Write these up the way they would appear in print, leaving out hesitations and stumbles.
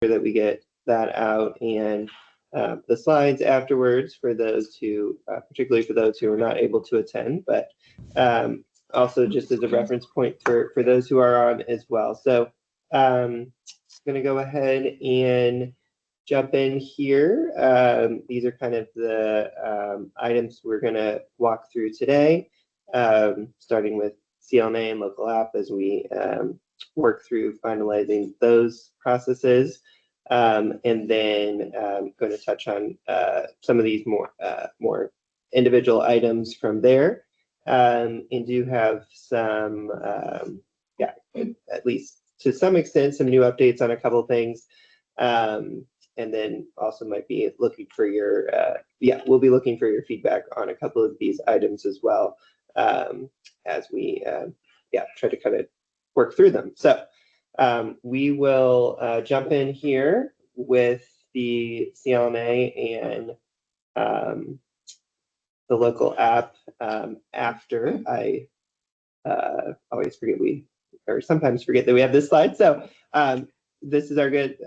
that we get that out, and the slides afterwards for those who, particularly for those who are not able to attend, but also just as a reference point for those who are on as well. So I'm going to go ahead and jump in here. These are kind of the items we're going to walk through today, starting with CLNA and local app as we work through finalizing those processes. And then going to touch on some of these more individual items from there, and do have some, yeah, at least to some extent, some new updates on a couple of things. And then also might be looking for your, yeah, we'll be looking for your feedback on a couple of these items as well, as we, yeah, try to kind of work through them. So we will jump in here with the CLNA and the local app after I always forget or sometimes forget that we have this slide. So this is our good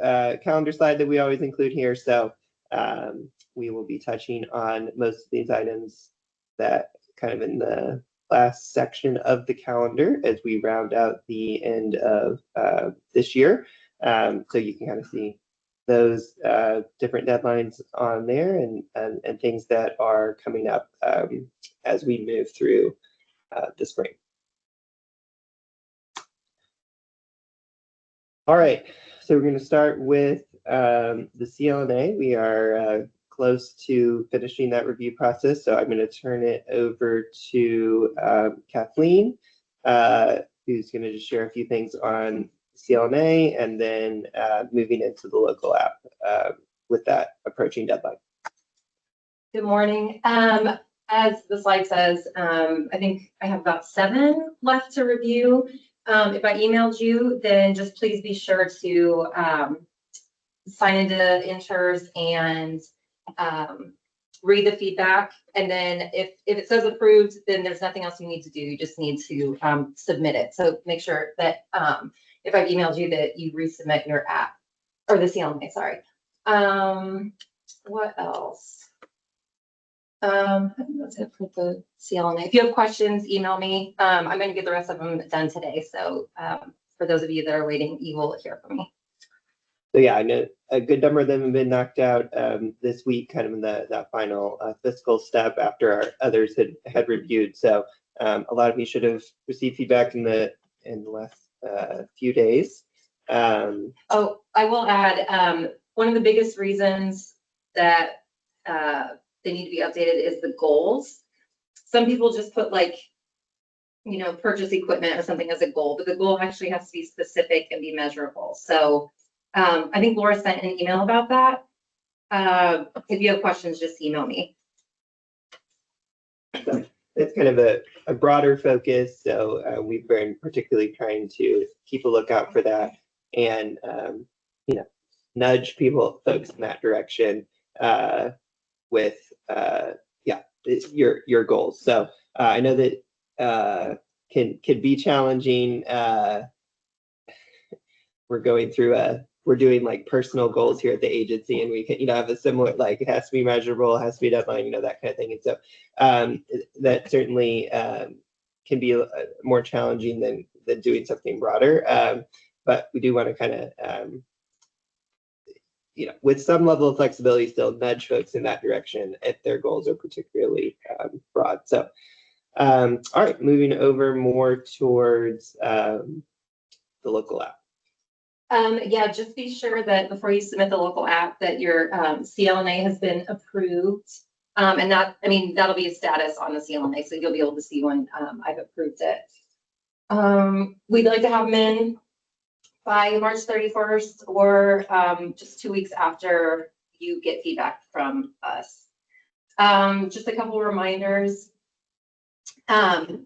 calendar slide that we always include here. So we will be touching on most of these items that kind of in the last section of the calendar as we round out the end of this year. So you can kind of see those different deadlines on there and things that are coming up as we move through the spring. All right, so we're going to start with the CLNA. We are close to finishing that review process, so I'm going to turn it over to Kathleen, who's going to just share a few things on CLNA and then moving into the local app with that approaching deadline. Good morning. As the slide says, I think I have about 7 left to review. If I emailed you, then just please be sure to sign into Inters and read the feedback. And then if it says approved, then there's nothing else you need to do. You just need to submit it. So make sure that if I've emailed you that you resubmit your app or the CLNA, sorry. What else? I think that's it for the CLNA. If you have questions, email me. I'm going to get the rest of them done today. So for those of you that are waiting, you will hear from me. So yeah, I know a good number of them have been knocked out this week, kind of in that final fiscal step after our others had reviewed. So a lot of you should have received feedback in the last few days. Oh, I will add, one of the biggest reasons that they need to be updated is the goals. Some people just put like, you know, purchase equipment or something as a goal, but the goal actually has to be specific and be measurable. So I think Laura sent an email about that. If you have questions, just email me. So it's kind of a broader focus. So we've been particularly trying to keep a lookout for that and, you know, nudge folks in that direction with, yeah, your goals. So I know that can be challenging. We're doing like personal goals here at the agency, and we can, you know, have a similar, like, it has to be measurable, it has to be a deadline, you know, that kind of thing. And so that certainly can be more challenging than doing something broader. But we do want to kind of, you know, with some level of flexibility, still nudge folks in that direction if their goals are particularly broad. So, all right, moving over more towards the local app. Yeah, just be sure that before you submit the local app that your CLNA has been approved. And that, I mean, that'll be a status on the CLNA, so you'll be able to see when I've approved it. We'd like to have them in by March 31st or just 2 weeks after you get feedback from us. Just a couple of reminders.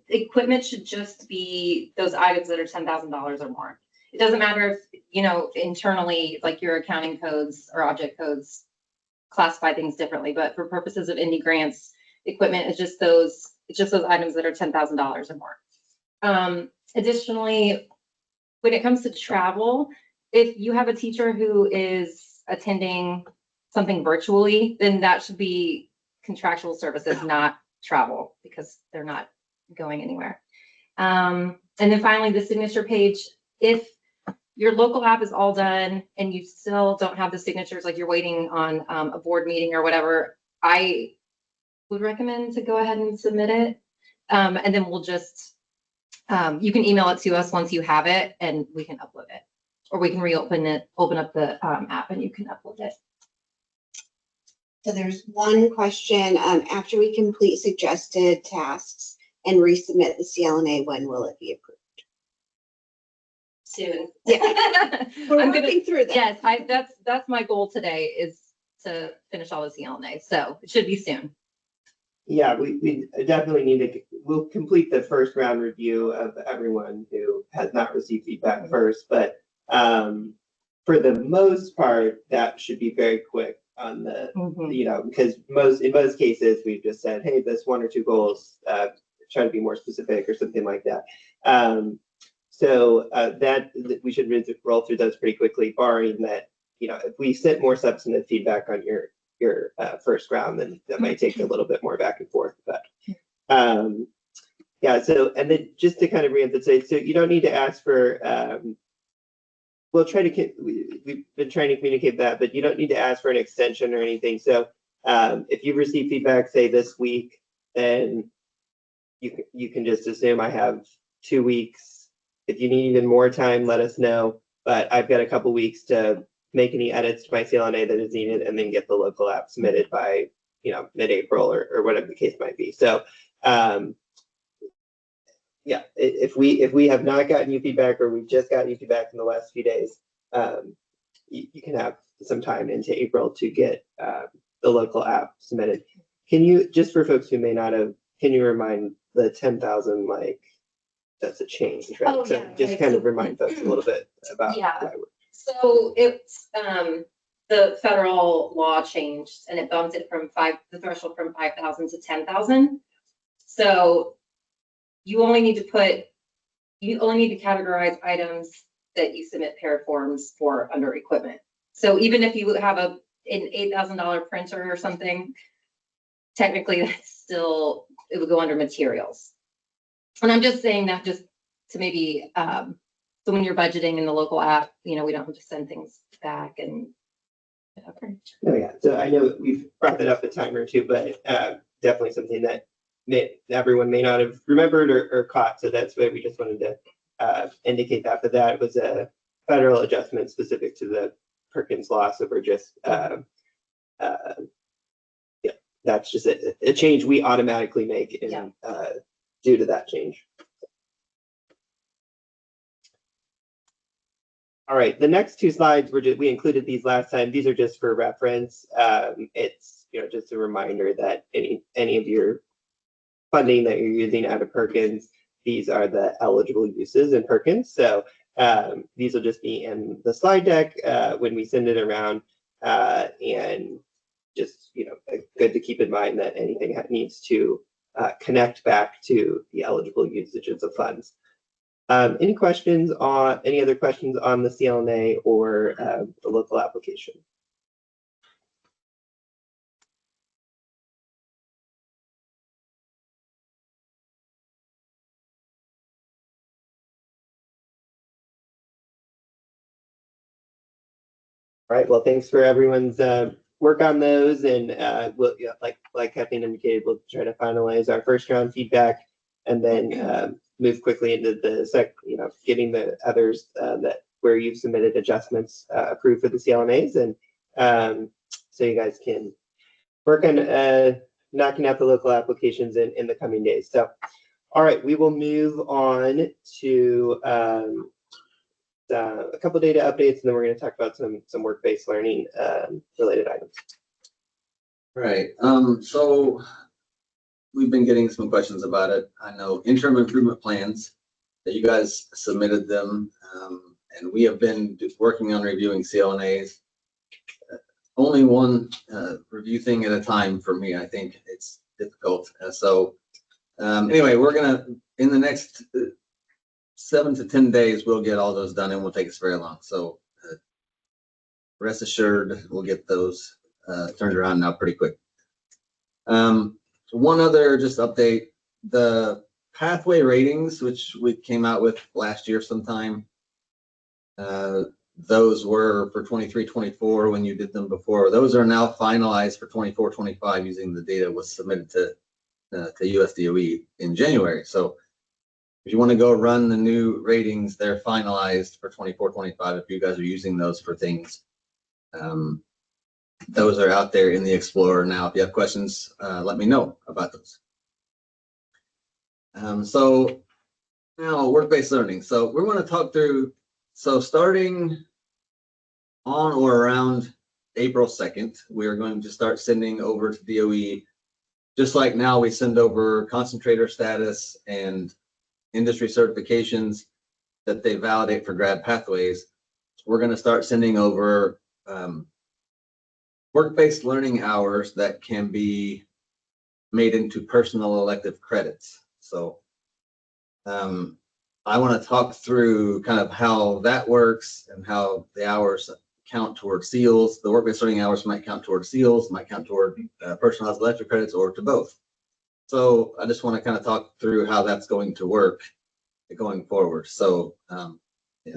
Equipment should just be those items that are $10,000 or more. It doesn't matter if, you know, internally, like your accounting codes or object codes classify things differently, but for purposes of Indy grants, equipment is just those items that are $10,000 or more. Additionally, when it comes to travel, if you have a teacher who is attending something virtually, then that should be contractual services, not travel, because they're not going anywhere. And then finally, the signature page, if your local app is all done and you still don't have the signatures, like you're waiting on a board meeting or whatever, I would recommend to go ahead and submit it. And then we'll just, you can email it to us once you have it and we can upload it. Or we can reopen it, open up the app and you can upload it. So there's one question, after we complete suggested tasks and resubmit the CLNA, when will it be approved? Soon. Yeah. We're I'm working through that. Yes, that's my goal today, is to finish all the CLNA. So it should be soon. Yeah, we definitely need to, we'll complete the first round review of everyone who has not received feedback first, but for the most part, that should be very quick on the, you know, because in most cases, we've just said, hey, this one or two goals, try to be more specific or something like that. So that we should roll through those pretty quickly, barring that, you know, if we sent more substantive feedback on your first round, then that might take a little bit more back and forth. But yeah, so, and then just to kind of reemphasize, so you don't need to ask for, we'll try to, we've been trying to communicate that, but you don't need to ask for an extension or anything. So if you receive feedback, say this week, then you can just assume I have 2 weeks. If you need even more time, let us know. But I've got a couple weeks to make any edits to my CLNA that is needed, and then get the local app submitted by, you know, mid-April or whatever the case might be. So yeah, if we have not gotten you feedback, or we've just gotten you feedback in the last few days, you can have some time into April to get the local app submitted. Can you, just for folks who may not have, can you remind the 10,000, like, that's a change, right? Oh, So yeah, just right. kind of remind folks a little bit about Yeah. why we're. So it's the federal law changed and it bumped it from the threshold from 5,000 to 10,000. So you only need to categorize items that you submit paired forms for under equipment. So even if you have an $8,000 printer or something, technically that's still, it would go under materials. And I'm just saying that just to maybe, so when you're budgeting in the local app, you know, we don't have to send things back and whatever. Oh yeah, so I know we've brought that up a time or two, but definitely something that everyone may not have remembered or caught. So that's why we just wanted to indicate that. But that was a federal adjustment specific to the Perkins law. So we're just, yeah, that's just a change we automatically make in, due to that change. All right, the next two slides we included these last time. These are just for reference. It's, you know, just a reminder that any of your funding that you're using out of Perkins, these are the eligible uses in Perkins. So these will just be in the slide deck when we send it around, and just, you know, good to keep in mind that anything needs to connect back to the eligible usages of funds. Any questions on any other questions on the CLNA or the local application? All right, well, thanks for everyone's work on those, and we'll, yeah, like Kathleen indicated, we'll try to finalize our first round feedback, and then move quickly into the you know, getting the others that where you've submitted adjustments approved for the CLNAs, and so you guys can work on knocking out the local applications in the coming days. So, all right, we will move on to a couple data updates, and then we're going to talk about some work-based learning related items. Right. So we've been getting some questions about it. I know interim improvement plans that you guys submitted them, and we have been working on reviewing CLNAs. Only one review thing at a time for me. I think it's difficult. Anyway, we're gonna, in the next 7 to 10 days, we'll get all those done. It won't take us very long. So rest assured, we'll get those turned around now pretty quick. One other just update, the pathway ratings, which we came out with last year sometime, those were for 23-24 when you did them before. Those are now finalized for 24-25 using the data was submitted to USDOE in January. So if you want to go run the new ratings, they're finalized for 24-25 if you guys are using those for things. Those are out there in the Explorer now. If you have questions, let me know about those. So now work-based learning. So we're going to talk through, so starting on or around April 2nd, we are going to start sending over to DOE, just like now we send over concentrator status and industry certifications that they validate for grad pathways. We're going to start sending over work-based learning hours that can be made into personal elective credits. So I want to talk through kind of how that works and how the hours count toward SEALs. The work-based learning hours might count toward SEALs, might count toward personalized elective credits, or to both. So I just want to kind of talk through how that's going to work going forward. So yeah.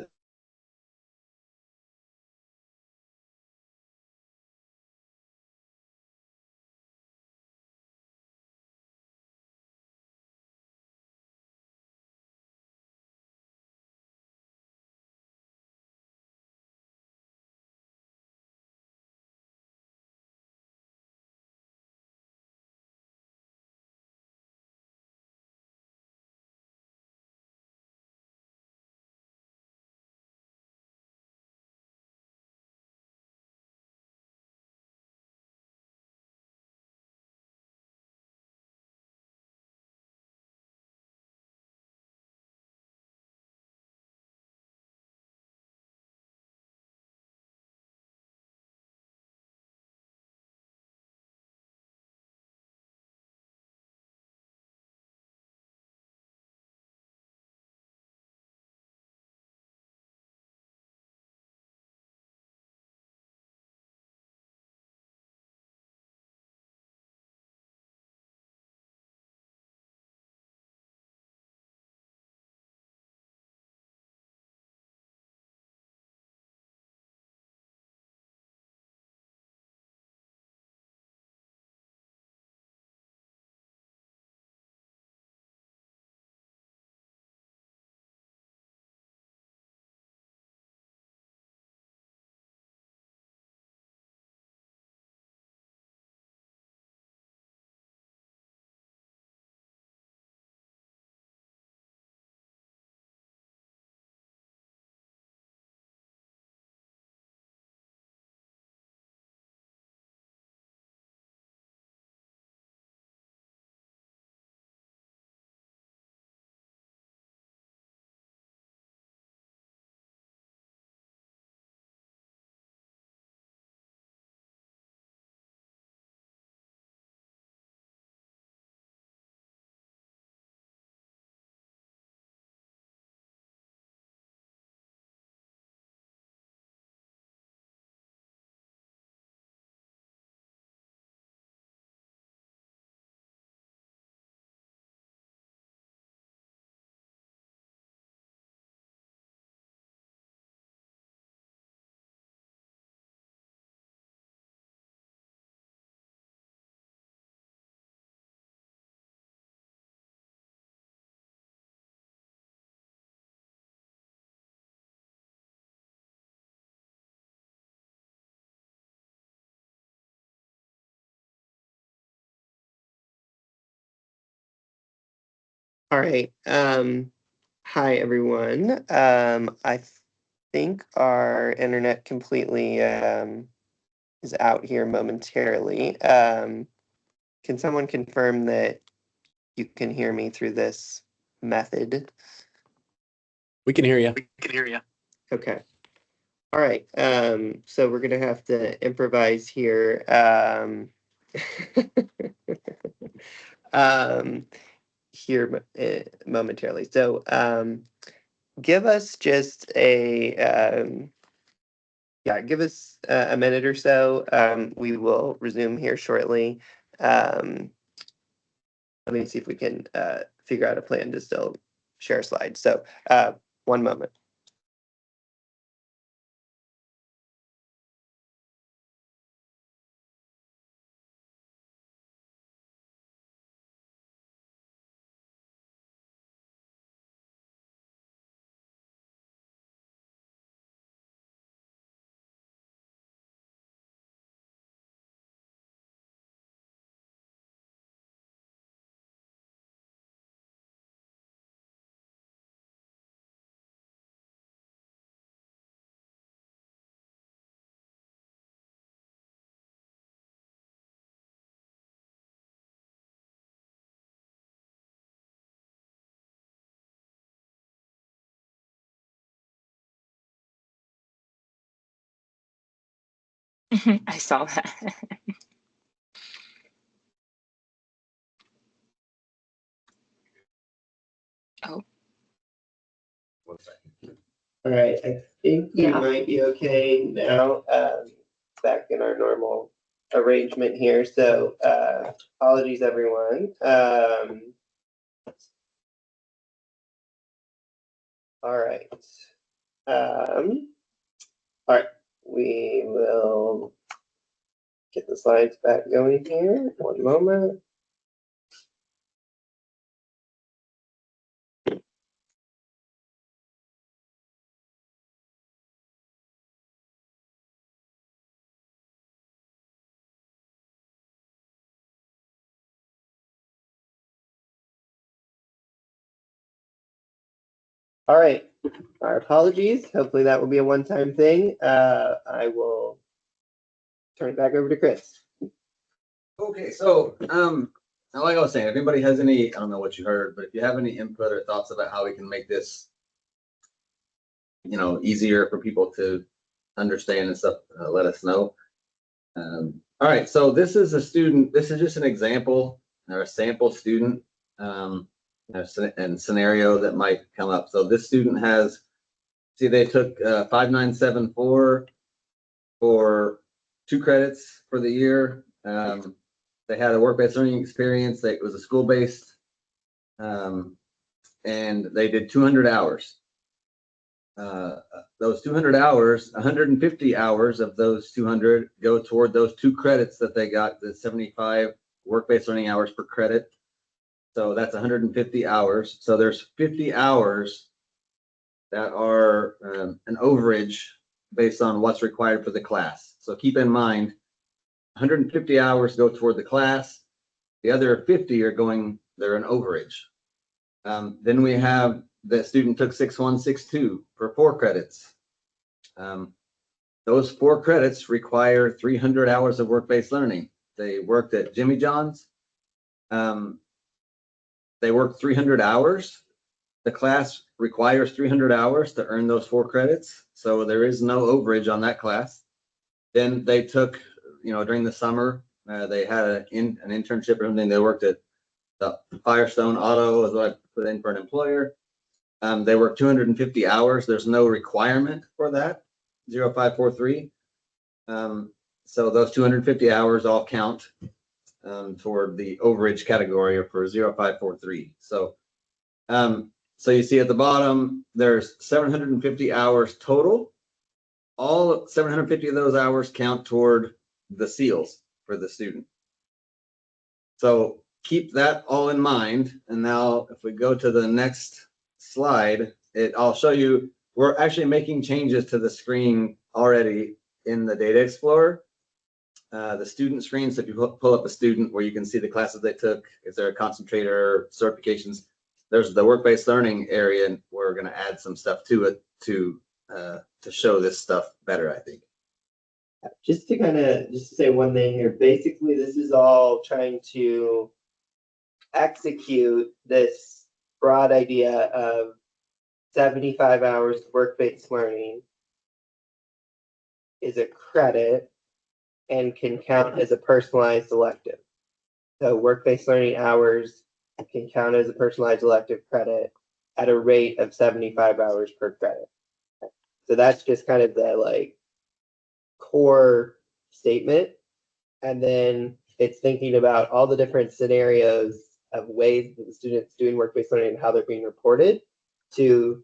All right. Hi, everyone. I think our internet completely is out here momentarily. Can someone confirm that you can hear me through this method? We can hear you. Okay. All right. So we're gonna have to improvise here. Here momentarily. So, give us just a yeah, give us a minute or so. We will resume here shortly. Let me see if we can figure out a plan to still share slides. So one moment. I saw that. Oh, All right, I think we Yeah. might be okay now. Back in our normal arrangement here. So apologies, everyone. All right. All right, we will get the slides back going here. One moment. All right, our apologies. Hopefully that will be a one-time thing. I will turn it back over to Chris. Okay, so, like I was saying, if anybody has any, I don't know what you heard, but if you have any input or thoughts about how we can make this, easier for people to understand and stuff, let us know. All right, so this is a student, this is just an example or a sample student, and scenario that might come up. So this student has, see, they took 5974 for 2 credits for the year. They had a work-based learning experience. It was a school-based, and they did 200 hours. Those 200 hours, 150 hours of those 200 go toward those 2 credits that they got, the 75 work-based learning hours per credit. So that's 150 hours. So there's 50 hours that are an overage based on what's required for the class. So keep in mind, 150 hours go toward the class. The other 50 are going, they're an overage. Then we have the student took 6162 for 4 credits. Those 4 credits require 300 hours of work-based learning. They worked at Jimmy John's. They worked 300 hours. The class requires 300 hours to earn those 4 credits. So there is no overage on that class. Then they took, during the summer, they had an internship or something. They worked at the Firestone Auto, is what I put in for an employer. They worked 250 hours. There's no requirement for that, 0543. So those 250 hours all count toward the overage category or for 0543. So you see at the bottom, there's 750 hours total. All 750 of those hours count toward the SEALs for the student. So keep that all in mind. And now if we go to the next slide, I'll show you, we're actually making changes to the screen already in the Data Explorer. The student screen, so if you pull up a student where you can see the classes they took, if they're a concentrator, certifications, there's the work-based learning area, and we're going to add some stuff to it to show this stuff better, I think. Just to say one thing here, basically this is all trying to execute this broad idea of 75 hours of work-based learning is a credit and can count as a personalized elective. So work-based learning hours can count as a personalized elective credit at a rate of 75 hours per credit. So that's just kind of the core statement, and then it's thinking about all the different scenarios of ways that the students doing work-based learning and how they're being reported to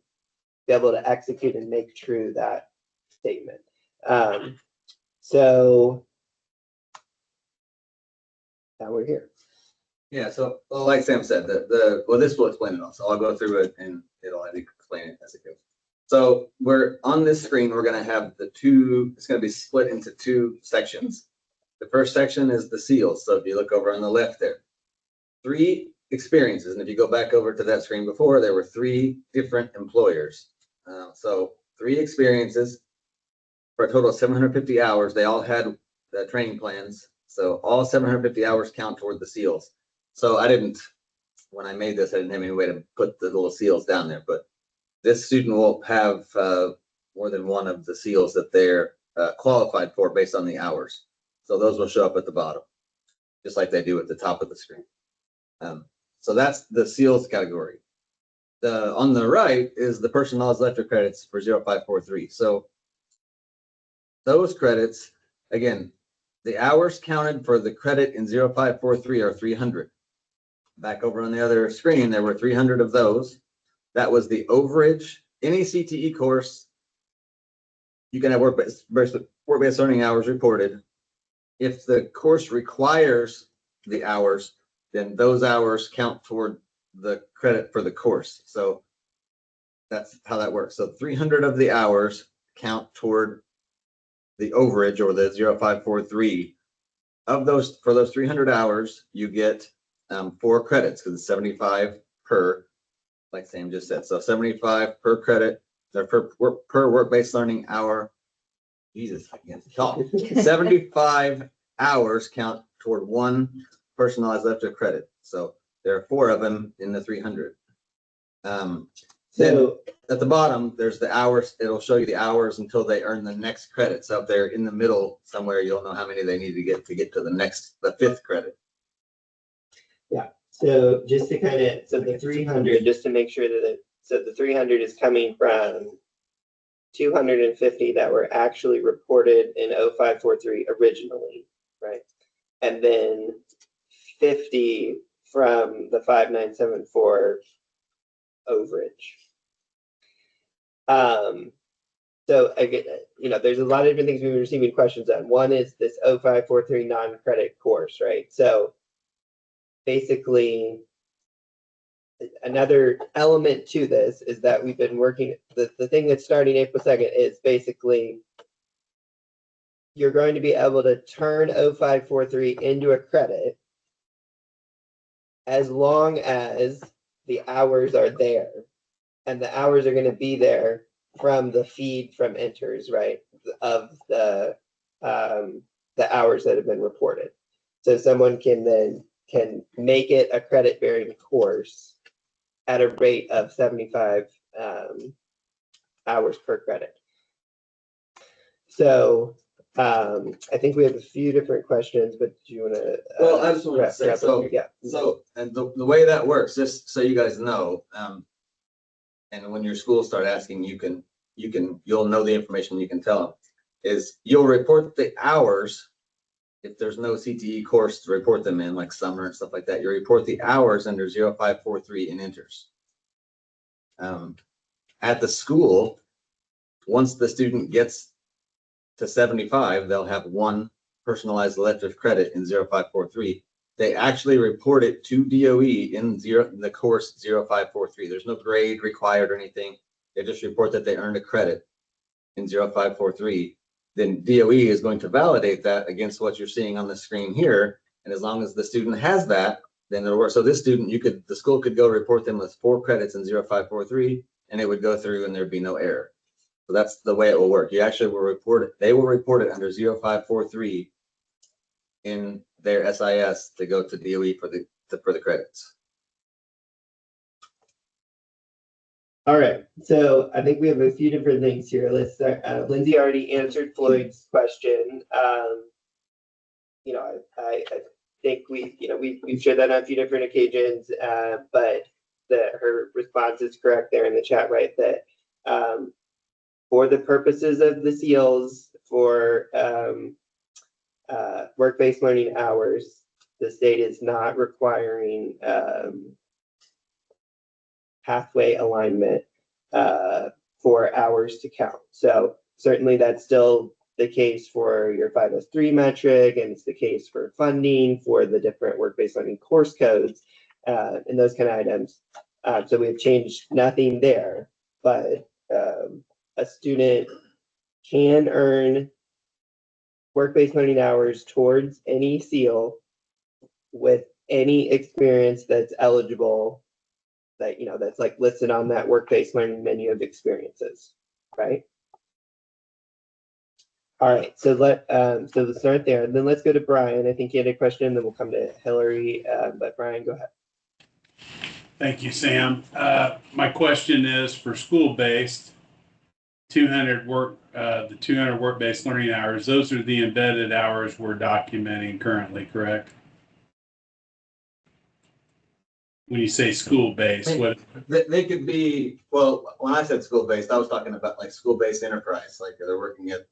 be able to execute and make true that statement. So now we're here. Yeah, so well, like Sam said, well, this will explain it all. So I'll go through it and it'll, I think, explain it as it goes. So we're on this screen, we're going to have it's going to be split into two sections. The first section is the seals. So if you look over on the left there, 3 experiences. And if you go back over to that screen before, there were 3 different employers. So 3 experiences for a total of 750 hours. They all had the training plans. So all 750 hours count toward the seals. So when I made this, I didn't have any way to put the little seals down there, but this student will have more than one of the seals that they're qualified for based on the hours. So those will show up at the bottom, just like they do at the top of the screen. So that's the seals category. On the right is the personal knowledge lecture credits for 0543. So those credits, again, the hours counted for the credit in 0543 are 300. Back over on the other screen, there were 300 of those. That was the overage. Any CTE course, you can have work-based learning hours reported. If the course requires the hours, then those hours count toward the credit for the course. So that's how that works. So 300 of the hours count toward the overage or the 0543. Of those, for those 300 hours, you get 4 credits because it's 75 per, like Sam just said. So 75 per credit, or per work-based learning hour. Jesus, I can't talk. 75 hours count toward 1 personalized lecture credit. So there are 4 of them in the 300. Then at the bottom, there's the hours. It'll show you the hours until they earn the next credit. So if they're in the middle somewhere, you'll know how many they need to get to the 5th credit. Yeah. So just to the 300, just to make sure that the 300 is coming from 250 that were actually reported in 0543 originally, right? And then 50 from the 5974 overage. So again, there's a lot of different things we've been receiving questions on. One is this 0543 non-credit course, right? So basically, another element to this is that we've been working, the thing that's starting April 2nd is basically you're going to be able to turn 0543 into a credit as long as the hours are there. And the hours are going to be there from the feed from enters, right, of the hours that have been reported. So someone can make it a credit bearing course at a rate of 75 hours per credit. So I think we have a few different questions, but do you want to? Well, I just want to say, so and the way that works, just so you guys know, and when your schools start asking, you'll know the information you can tell them, is you'll report the hours. If there's no CTE course to report them in, like summer and stuff like that, you report the hours under 0543 in enters. At the school, once the student gets to 75, they'll have 1 personalized elective credit in 0543. They actually report it to DOE in the course 0543. There's no grade required or anything. They just report that they earned a credit in 0543. Then DOE is going to validate that against what you're seeing on the screen here. And as long as the student has that, then it'll work. So this student, the school could go report them with 4 credits in 0543, and it would go through and there'd be no error. So that's the way it will work. You actually will report it. They will report it under 0543 in their SIS to go to DOE for the credits. All right, so I think we have a few different things here. Let's start. Lindsay already answered Floyd's question. I think we've shared that on a few different occasions, but her response is correct there in the chat, right? That for the purposes of the seals, for work-based learning hours, the state is not requiring pathway alignment for hours to count. So certainly that's still the case for your 503 metric, and it's the case for funding for the different work-based learning course codes and those kind of items. So we've changed nothing there, but a student can earn work-based learning hours towards any seal with any experience that's eligible, that, you know, that's like listed on that work-based learning menu of experiences, right? All right, so let's start there, and then let's go to Brian. I think he had a question, then we'll come to Hillary, but Brian, go ahead. Thank you, Sam. My question is for school-based, 200 the 200 work-based learning hours, those are the embedded hours we're documenting currently, correct? When you say school-based, what? They could be, well, when I said school-based, I was talking about like school-based enterprise, like they're working at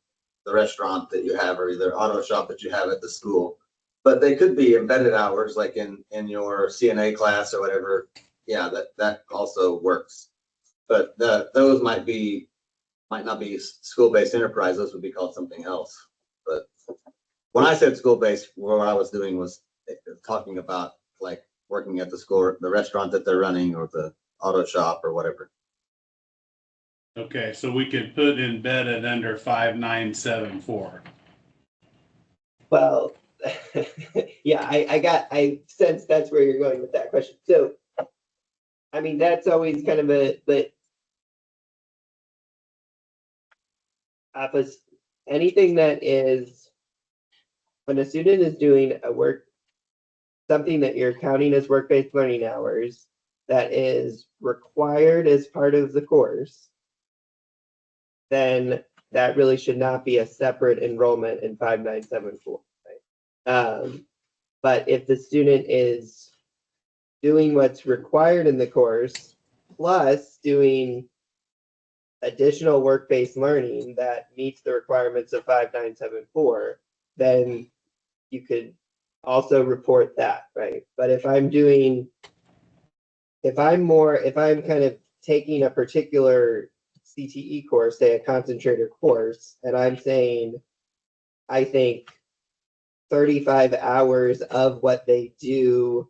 the restaurant that you have or the auto shop that you have at the school. But they could be embedded hours, like in your CNA class or whatever. Yeah, that also works. But those might not be school-based enterprise. Those would be called something else. But when I said school-based, what I was doing was talking about like working at the school, the restaurant that they're running, or the auto shop or whatever. Okay, so we could put embedded under 5974. Well, yeah, I sense that's where you're going with that question. So, I mean, that's always kind of but anything that is, when a student is doing something that you're counting as work-based learning hours, that is required as part of the course, then that really should not be a separate enrollment in 5974. Right? But if the student is doing what's required in the course, plus doing additional work-based learning that meets the requirements of 5974, then you could also report that, right? But if I'm kind of taking a particular CTE course, say a concentrator course, and I'm saying, I think 35 hours of what they do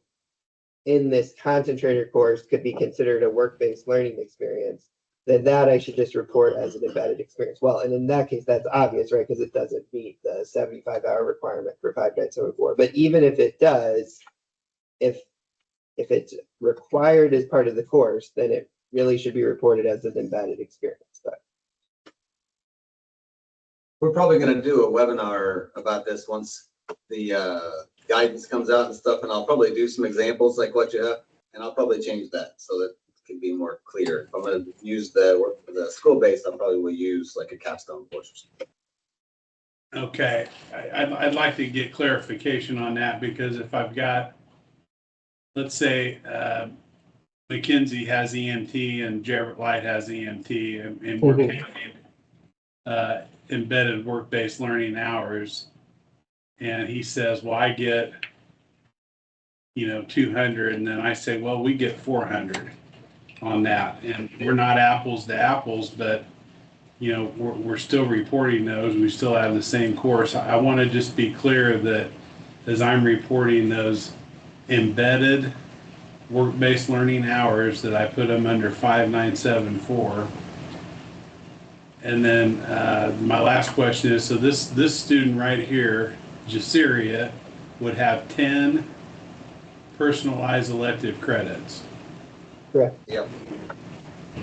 in this concentrator course could be considered a work-based learning experience, then that I should just report as an embedded experience. Well, and in that case, that's obvious, right? Because it doesn't meet the 75-hour requirement for 5974. But even if it does, if it's required as part of the course, then it really should be reported as an embedded experience. But We're probably going to do a webinar about this once the guidance comes out and stuff, and I'll probably do some examples like what you have, and I'll probably change that so that it can be more clear. If I'm going to use the school-based, I probably will use like a capstone course or something. Okay, I'd like to get clarification on that, because if I've got, let's say, McKinsey has EMT and Jarrett Light has EMT, and we're counting embedded work-based learning hours, and he says, well, I get 200, and then I say, well, we get 400 on that, and we're not apples to apples, but we're still reporting those. We still have the same course. I want to just be clear that as I'm reporting those embedded work-based learning hours, that I put them under 5974. And then my last question is, so this student right here, Jasiria, would have 10 personalized elective credits. correct. Yep.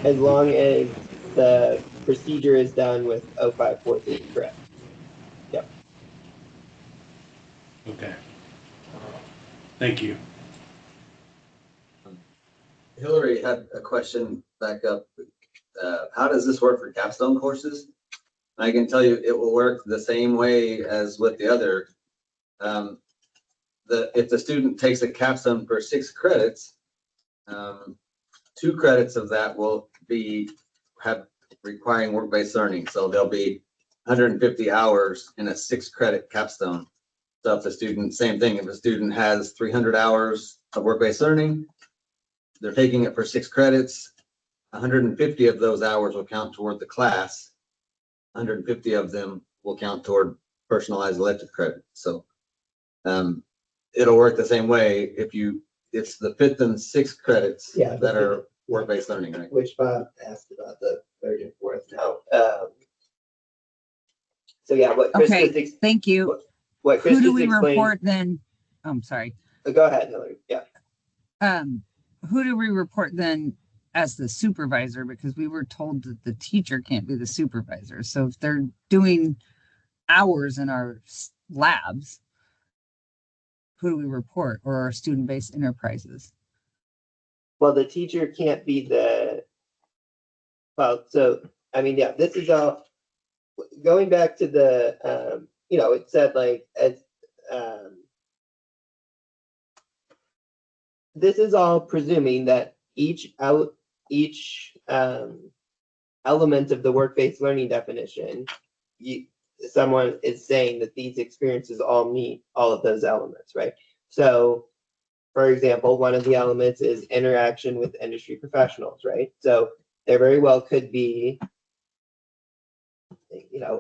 As long as the procedure is done with 0543, correct. Yep. Okay. Thank you. Hillary had a question back up. How does this work for capstone courses? I can tell you it will work the same way as with the other. If the student takes a capstone for 6 credits, 2 credits of that will be requiring work-based learning. So there'll be 150 hours in a 6-credit capstone. So if the student, same thing, if a student has 300 hours of work-based learning, they're taking it for 6 credits, 150 of those hours will count toward the class. 150 of them will count toward personalized elective credit. So it'll work the same way if it's the 5th and 6th credits Yeah, that are work-based learning, right? Which Bob asked about the 3rd and 4th now. So yeah, what Chris Okay, was thank you. what Chris Who do just we explained. report then? I'm sorry. Go ahead, Hillary. Yeah. Who do we report then as the supervisor? Because we were told that the teacher can't be the supervisor. So if they're doing hours in our labs, who do we report, or our student-based enterprises? Well, the teacher can't be so I mean, yeah, this is all going back to the it said like as this is all presuming that each element of the work-based learning definition, someone is saying that these experiences all meet all of those elements, right? So, for example, one of the elements is interaction with industry professionals, right? So there very well could be,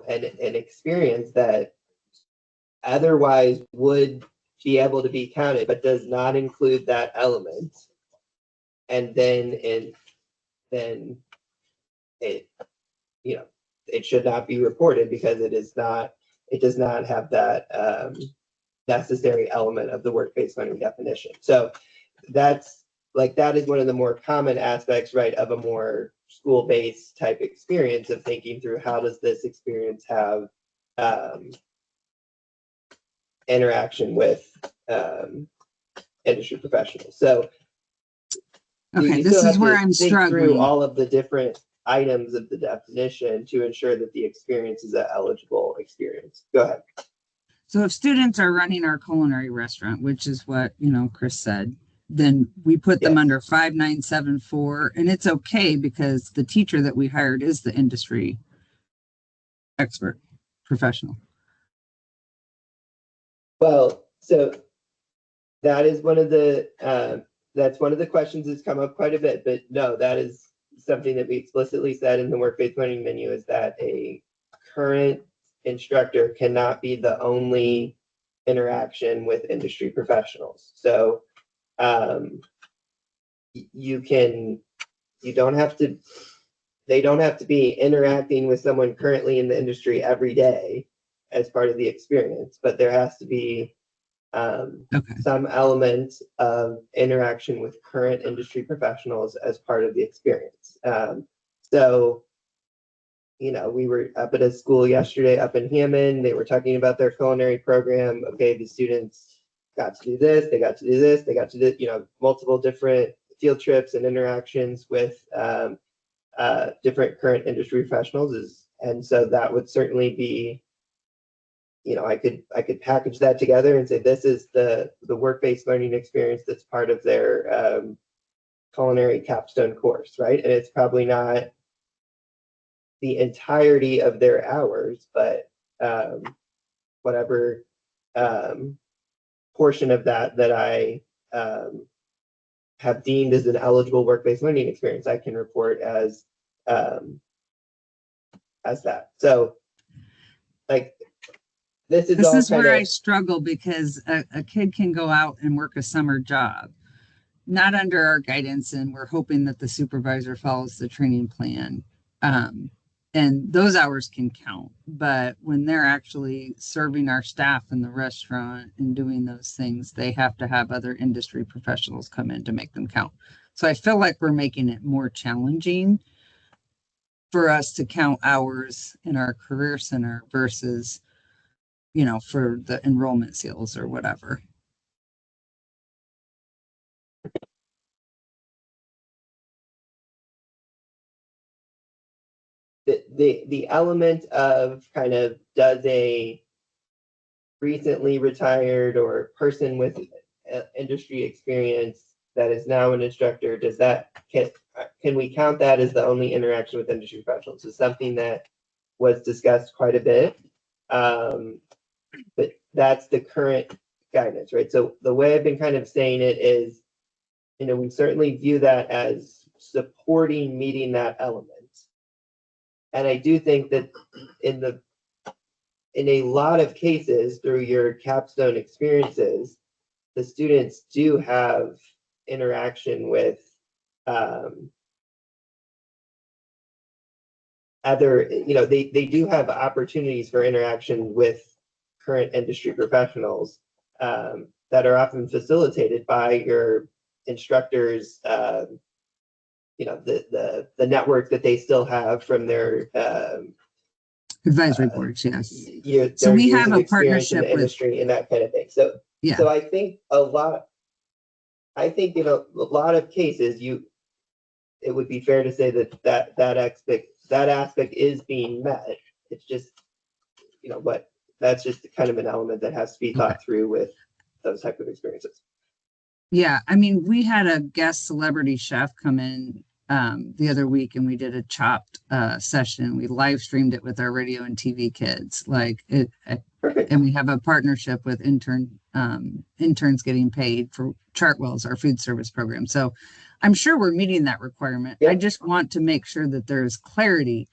an experience that otherwise would be able to be counted, but does not include that element. And then it, it should not be reported because it does not have that necessary element of the work-based learning definition. So that is one of the more common aspects, right, of a more school-based type experience of thinking through how does this experience have interaction with industry professionals. So Okay, you this still is have where to I'm think through struggling. all of the different items of the definition to ensure that the experience is an eligible experience. Go ahead. So if students are running our culinary restaurant, which is what, Chris said, then we put them Yes. under 5974, and it's okay because the teacher that we hired is the industry expert professional. Well, so that is one of the that's one of the questions that's come up quite a bit, but no, that is something that we explicitly said in the work-based learning menu is that a current instructor cannot be the only interaction with industry professionals. So they don't have to be interacting with someone currently in the industry every day as part of the experience, but there has to be some element of interaction with current industry professionals as part of the experience. So, we were up at a school yesterday up in Hammond. They were talking about their culinary program. Okay, the students got to do this, they got to do this, they got to do, multiple different field trips and interactions with different current industry professionals. And so that would certainly be, I could package that together and say this is the work-based learning experience that's part of their culinary capstone course, right? And it's probably not the entirety of their hours, but whatever portion of that I have deemed as an eligible work-based learning experience, I can report as that. So, this is where I struggle because a kid can go out and work a summer job, not under our guidance, and we're hoping that the supervisor follows the training plan. And those hours can count, but when they're actually serving our staff in the restaurant and doing those things, they have to have other industry professionals come in to make them count. So I feel like we're making it more challenging for us to count hours in our career center versus, for the enrollment seals or whatever. The element of kind of does a recently retired or person with industry experience that is now an instructor, can we count that as the only interaction with industry professionals? Is something that was discussed quite a bit. But that's the current guidance, right? So the way I've been kind of saying it is, we certainly view that as supporting meeting that element. And I do think that in a lot of cases through your capstone experiences, the students do have interaction with other, they do have opportunities for interaction with current industry professionals that are often facilitated by your instructors, the network that they still have from their Advisory boards, yes. So their we years have of a experience in partnership the with, industry and that kind of thing. So yeah, I think in a lot of cases, it would be fair to say that aspect is being met. It's just, that's just kind of an element that has to be thought through with those type of experiences. yeah. I mean, we had a guest celebrity chef come in the other week, and we did a chopped session. We live streamed it with our radio and TV kids. Perfect. And we have a partnership with interns getting paid for Chartwell's, our food service program. So I'm sure we're meeting that requirement. Yep. I just want to make sure that there's clarity,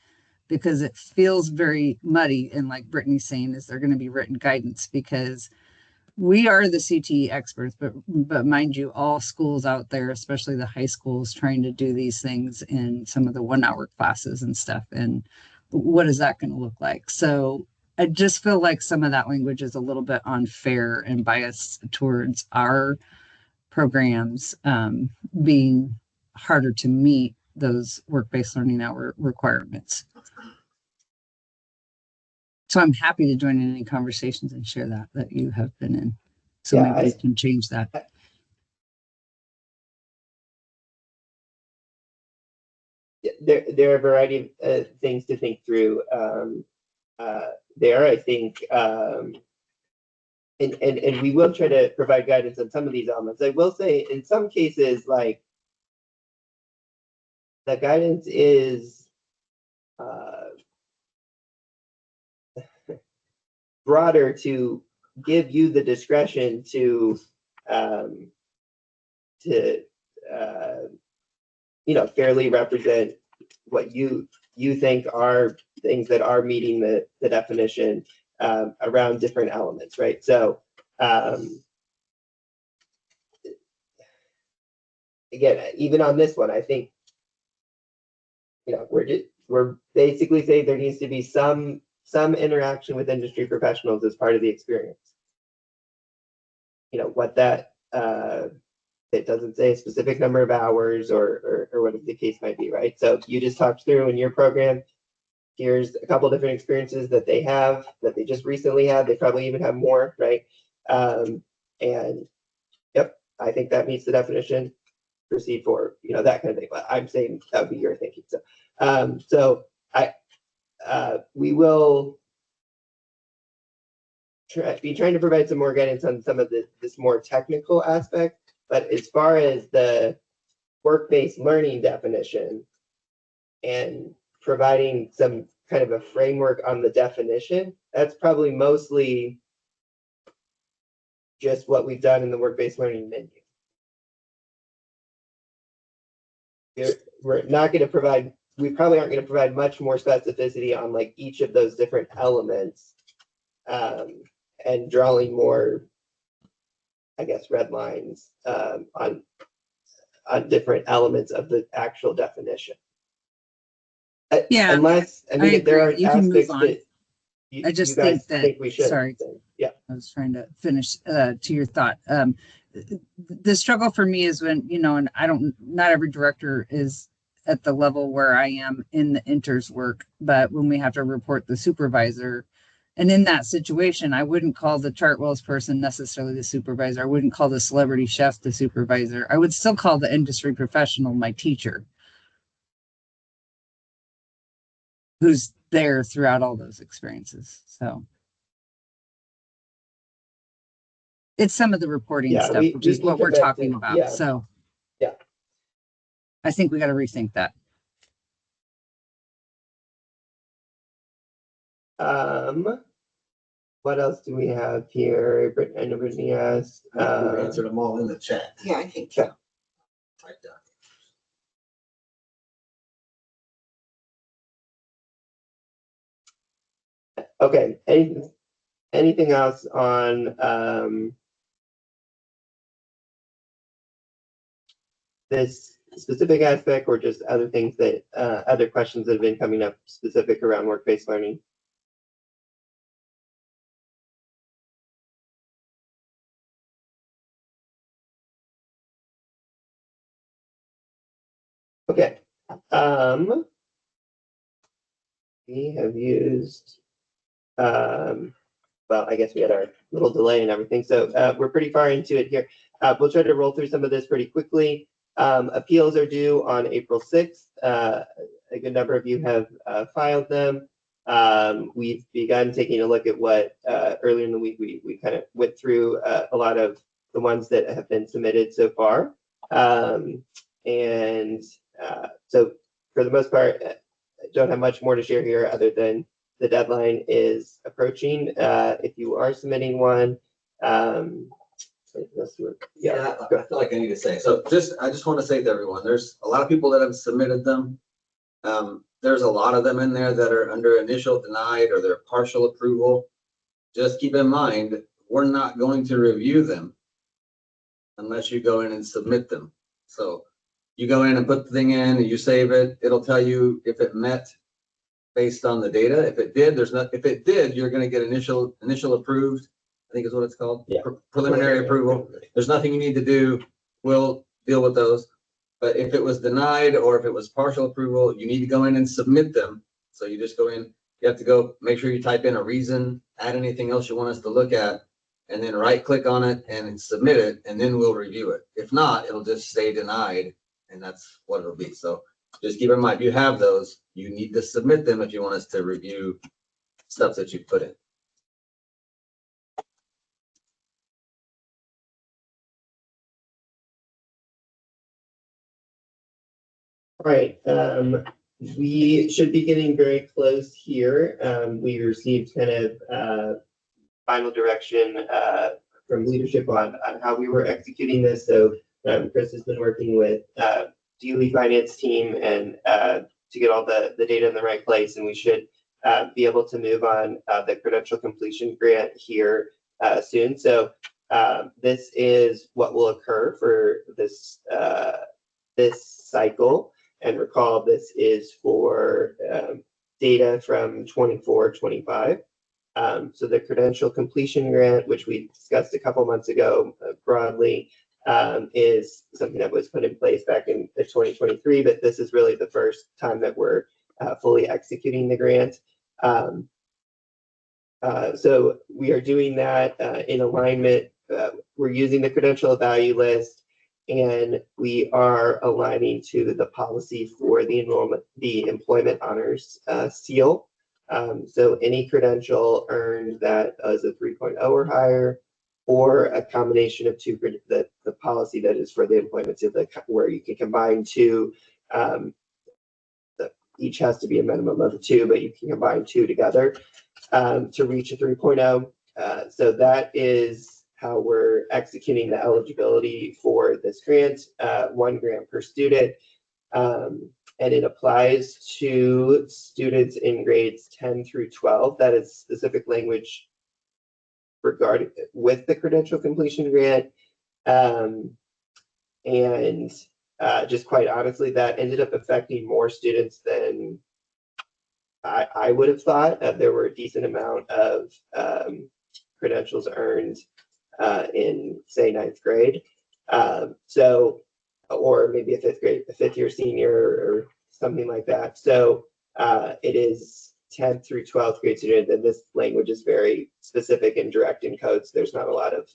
because it feels very muddy. And like Brittany's saying, is there going to be written guidance? Because we are the CTE experts, but mind you, all schools out there, especially the high schools, trying to do these things in some of the 1-hour classes and stuff. And what is that going to look like? So I just feel like some of that language is a little bit unfair and biased towards our programs being harder to meet those work-based learning hour requirements. So I'm happy to join in any conversations and share that you have been in. So Yeah, maybe we can change that. There are a variety of things to think through there. I think, and we will try to provide guidance on some of these elements. I will say, in some cases, like the guidance is broader to give you the discretion to fairly represent what you think are things that are meeting the definition around different elements, right? So again, even on this one, I think we're basically saying there needs to be some interaction with industry professionals as part of the experience. What that it doesn't say a specific number of hours or whatever the case might be, right? So you just talked through in your program, here's a couple different experiences that they have, that they just recently had. They probably even have more, right? And yep, I think that meets the definition. Proceed forward, that kind of thing. But I'm saying that would be your thinking. So, we will be trying to provide some more guidance on some of this more technical aspect. But as far as the work-based learning definition and providing some kind of a framework on the definition, that's probably mostly just what we've done in the work-based learning menu. We're not going to provide, we probably aren't going to provide much more specificity on like each of those different elements and drawing more, I guess, red lines on different elements of the actual definition. Yeah, unless, I mean, if there are you can move aspects on. that I just you guys think that, we should. sorry. Then, yeah. I was trying to finish to your thought. The struggle for me is when, and not every director is at the level where I am in the inter's work, but when we have to report the supervisor, and in that situation, I wouldn't call the Chartwell's person necessarily the supervisor. I wouldn't call the celebrity chef the supervisor. I would still call the industry professional my teacher, who's there throughout all those experiences. So it's some of the reporting stuff, which is what we're talking about. Yeah. So yeah, I think we got to rethink that. What else do we have here? I know Brittany asked. We've answered them all in the chat. Yeah, I think Yeah. Right down. Okay, anything else on this specific aspect, or just other things that other questions that have been coming up specific around work-based learning? Okay. We have used well, I guess we had our little delay and everything, so we're pretty far into it here. We'll try to roll through some of this pretty quickly. Appeals are due on April 6th. A good number of you have filed them. We've begun taking a look at what earlier in the week we kind of went through a lot of the ones that have been submitted so far. So for the most part, I don't have much more to share here other than the deadline is approaching. If you are submitting one, I feel like I need to say, so I just want to say to everyone, there's a lot of people that have submitted them. There's a lot of them in there that are under initial denied or they're partial approval. Just keep in mind, we're not going to review them unless you go in and submit them. So you go in and put the thing in and you save it, it'll tell you if it met based on the data. If it did, if it did, you're going to get initial approved, I think is what it's called. Yeah. Preliminary approval. There's nothing you need to do. We'll deal with those. But if it was denied or if it was partial approval, you need to go in and submit them. So you just go in, you have to go make sure you type in a reason, add anything else you want us to look at, and then right click on it and submit it, and then we'll review it. If not, it'll just stay denied, and that's what it'll be. So just keep in mind, if you have those, you need to submit them if you want us to review stuff that you put in. All right, we should be getting very close here. We received kind of final direction from leadership on how we were executing this. So Chris has been working with DLE finance team and to get all the data in the right place, and we should be able to move on the credential completion grant here soon. So this is what will occur for this cycle. And recall, this is for data from 24-25. So the credential completion grant, which we discussed a couple months ago broadly, is something that was put in place back in 2023, but this is really the first time that we're fully executing the grant. So we are doing that in alignment. We're using the credential value list, and we are aligning to the policy for the employment honors seal. So any credential earned that is a 3.0 or higher, or a combination of two, the policy that is for the employment seal, where you can combine two. Each has to be a minimum of 2, but you can combine 2 together to reach a 3.0. So that is how we're executing the eligibility for this grant, 1 grant per student. And it applies to students in grades 10 through 12. That is specific language regarding with the credential completion grant. And just quite honestly, that ended up affecting more students than I would have thought. There were a decent amount of credentials earned in, say, 9th grade. Or maybe a 5th year senior or something like that. So it is 10th through 12th grade students, and this language is very specific and direct in code, so there's not a lot of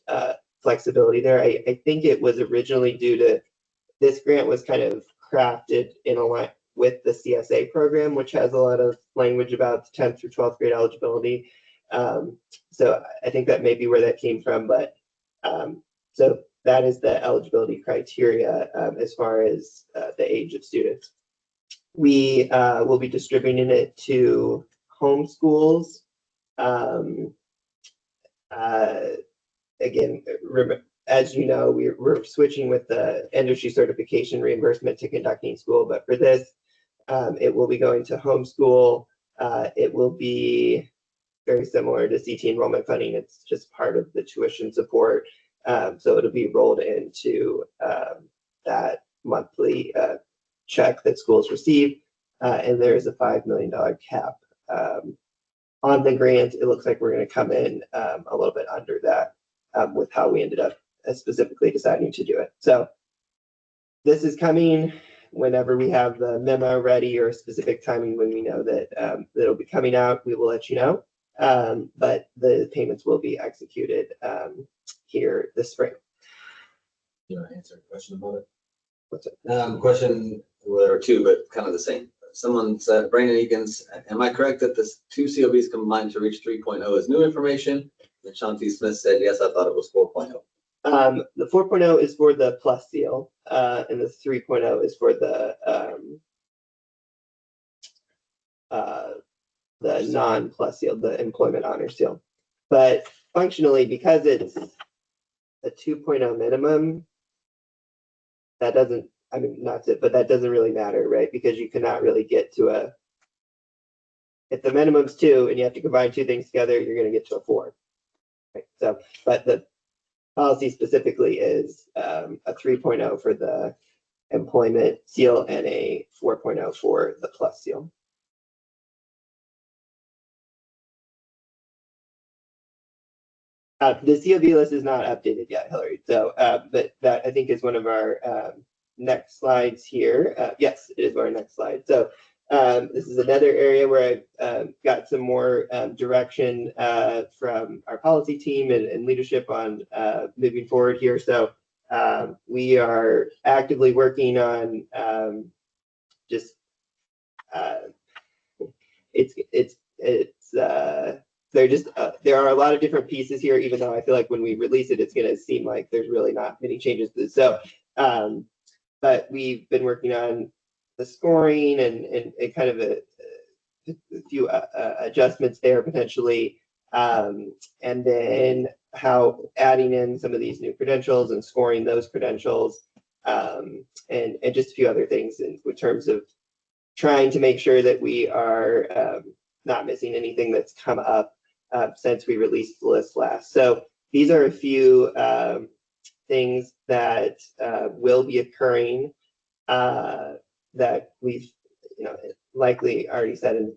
flexibility there. I think it was originally due to this grant was kind of crafted in alignment with the CSA program, which has a lot of language about 10th through 12th grade eligibility. So I think that may be where that came from, but so that is the eligibility criteria as far as the age of students. We will be distributing it to home schools Um, Again, as you know, we're switching with the industry certification reimbursement to conducting school, but for this, it will be going to homeschool. It will be very similar to CT enrollment funding. It's just part of the tuition support. So it'll be rolled into that monthly check that schools receive. And there is a $5 million cap on the grant. It looks like we're going to come in a little bit under that with how we ended up specifically deciding to do it. So this is coming whenever we have the memo ready or a specific timing when we know that it'll be coming out, we will let you know. But the payments will be executed here this spring. You want to answer a question about it? What's it? Question or two, but kind of the same. Someone said, Brandon Eakins, am I correct that the two COBs combined to reach 3.0 is new information? And Shanti Smith said, yes, I thought it was 4.0. The 4.0 is for the plus seal, and the 3.0 is for the non-plus seal, the employment honor seal. But functionally, because it's a 2.0 minimum, that doesn't, I mean, not to, but that doesn't really matter, right? Because you cannot really get to if the minimum's 2 and you have to combine two things together, you're going to get to a 4. Right? So, but the policy specifically is a 3.0 for the employment seal and a 4.0 for the plus seal. The COB list is not updated yet, Hillary. So, but that I think is one of our next slides here. Yes, it is our next slide. So this is another area where I've got some more direction from our policy team and leadership on moving forward here. So we are actively working on just there are a lot of different pieces here, even though I feel like when we release it, it's going to seem like there's really not many changes. So, but we've been working on the scoring and kind of a few adjustments there potentially. And then how adding in some of these new credentials and scoring those credentials and just a few other things in terms of trying to make sure that we are not missing anything that's come up since we released the list last. So these are a few things that will be occurring that we've likely already said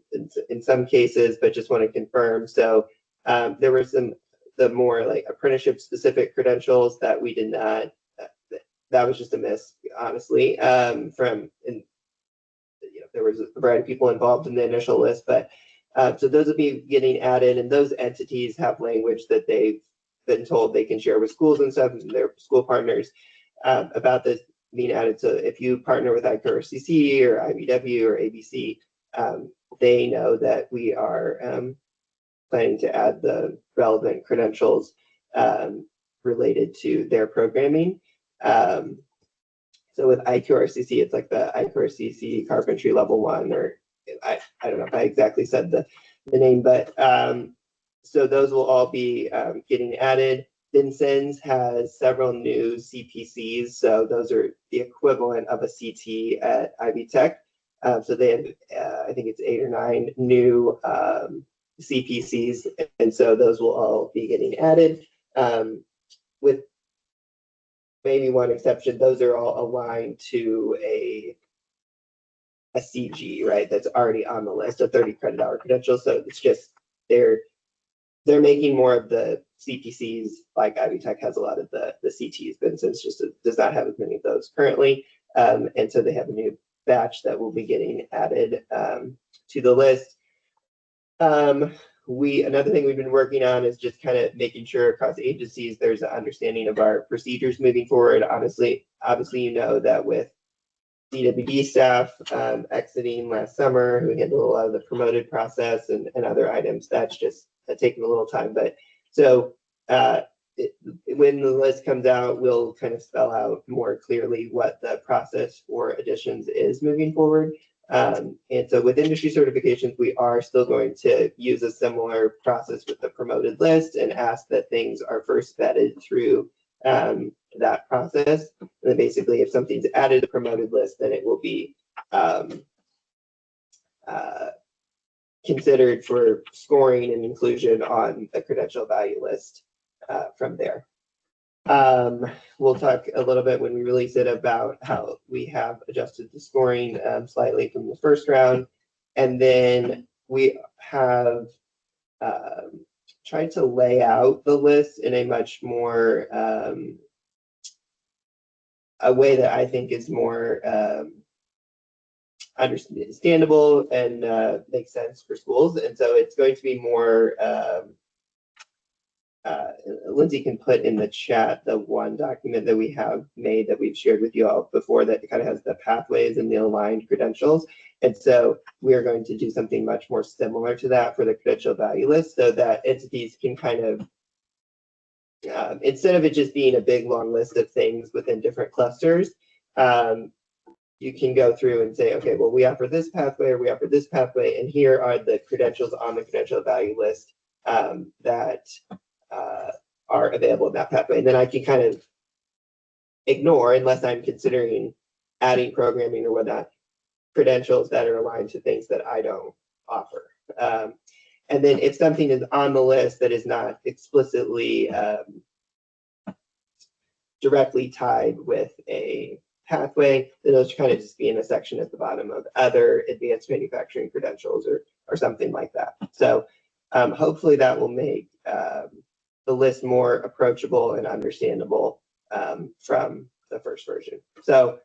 in some cases, but just want to confirm. So there were the more like apprenticeship specific credentials that we did not, that was just a miss, honestly, there was a variety of people involved in the initial list, but so those will be getting added, and those entities have language that they've been told they can share with schools and stuff, and their school partners about this being added. So if you partner with ICRCC or IBW or ABC, they know that we are planning to add the relevant credentials related to their programming. So with IQRCC, it's like the IQRCC Carpentry Level 1, or I don't know if I exactly said the name, but so those will all be getting added. Vincennes has several new CPCs, so those are the equivalent of a CT at Ivy Tech. So they have, I think it's 8 or 9 new CPCs, and so those will all be getting added. With maybe one exception, those are all aligned to a CG, right? That's already on the list, a 30 credit hour credential. So it's just they're making more of the CPCs, like Ivy Tech has a lot of the CTs. Vincennes just does not have as many of those currently. And so they have a new batch that will be getting added to the list. Another thing we've been working on is just kind of making sure across agencies there's an understanding of our procedures moving forward. Obviously, you know that with DWD staff exiting last summer, who handled a lot of the promoted process and other items, that's just taking a little time. But so when the list comes out, we'll kind of spell out more clearly what the process for additions is moving forward. And so with industry certifications, we are still going to use a similar process with the promoted list and ask that things are first vetted through that process. And then basically, if something's added to the promoted list, then it will be considered for scoring and inclusion on the credential value list from there. We'll talk a little bit when we release it about how we have adjusted the scoring slightly from the first round. And then we have tried to lay out the list in a much more, a way that I think is more understandable and makes sense for schools. And so it's going to be more, Lindsay can put in the chat the one document that we have made that we've shared with you all before that kind of has the pathways and the aligned credentials. And so we are going to do something much more similar to that for the credential value list so that entities can kind of, instead of it just being a big long list of things within different clusters, you can go through and say, okay, well, we offer this pathway or we offer this pathway, and here are the credentials on the credential value list that are available in that pathway. And then I can kind of ignore, unless I'm considering adding programming or whatnot, credentials that are aligned to things that I don't offer. And then if something is on the list that is not explicitly directly tied with a pathway, then those kind of just be in a section at the bottom of other advanced manufacturing credentials or something like that. So hopefully that will make the list more approachable and understandable from the first version. So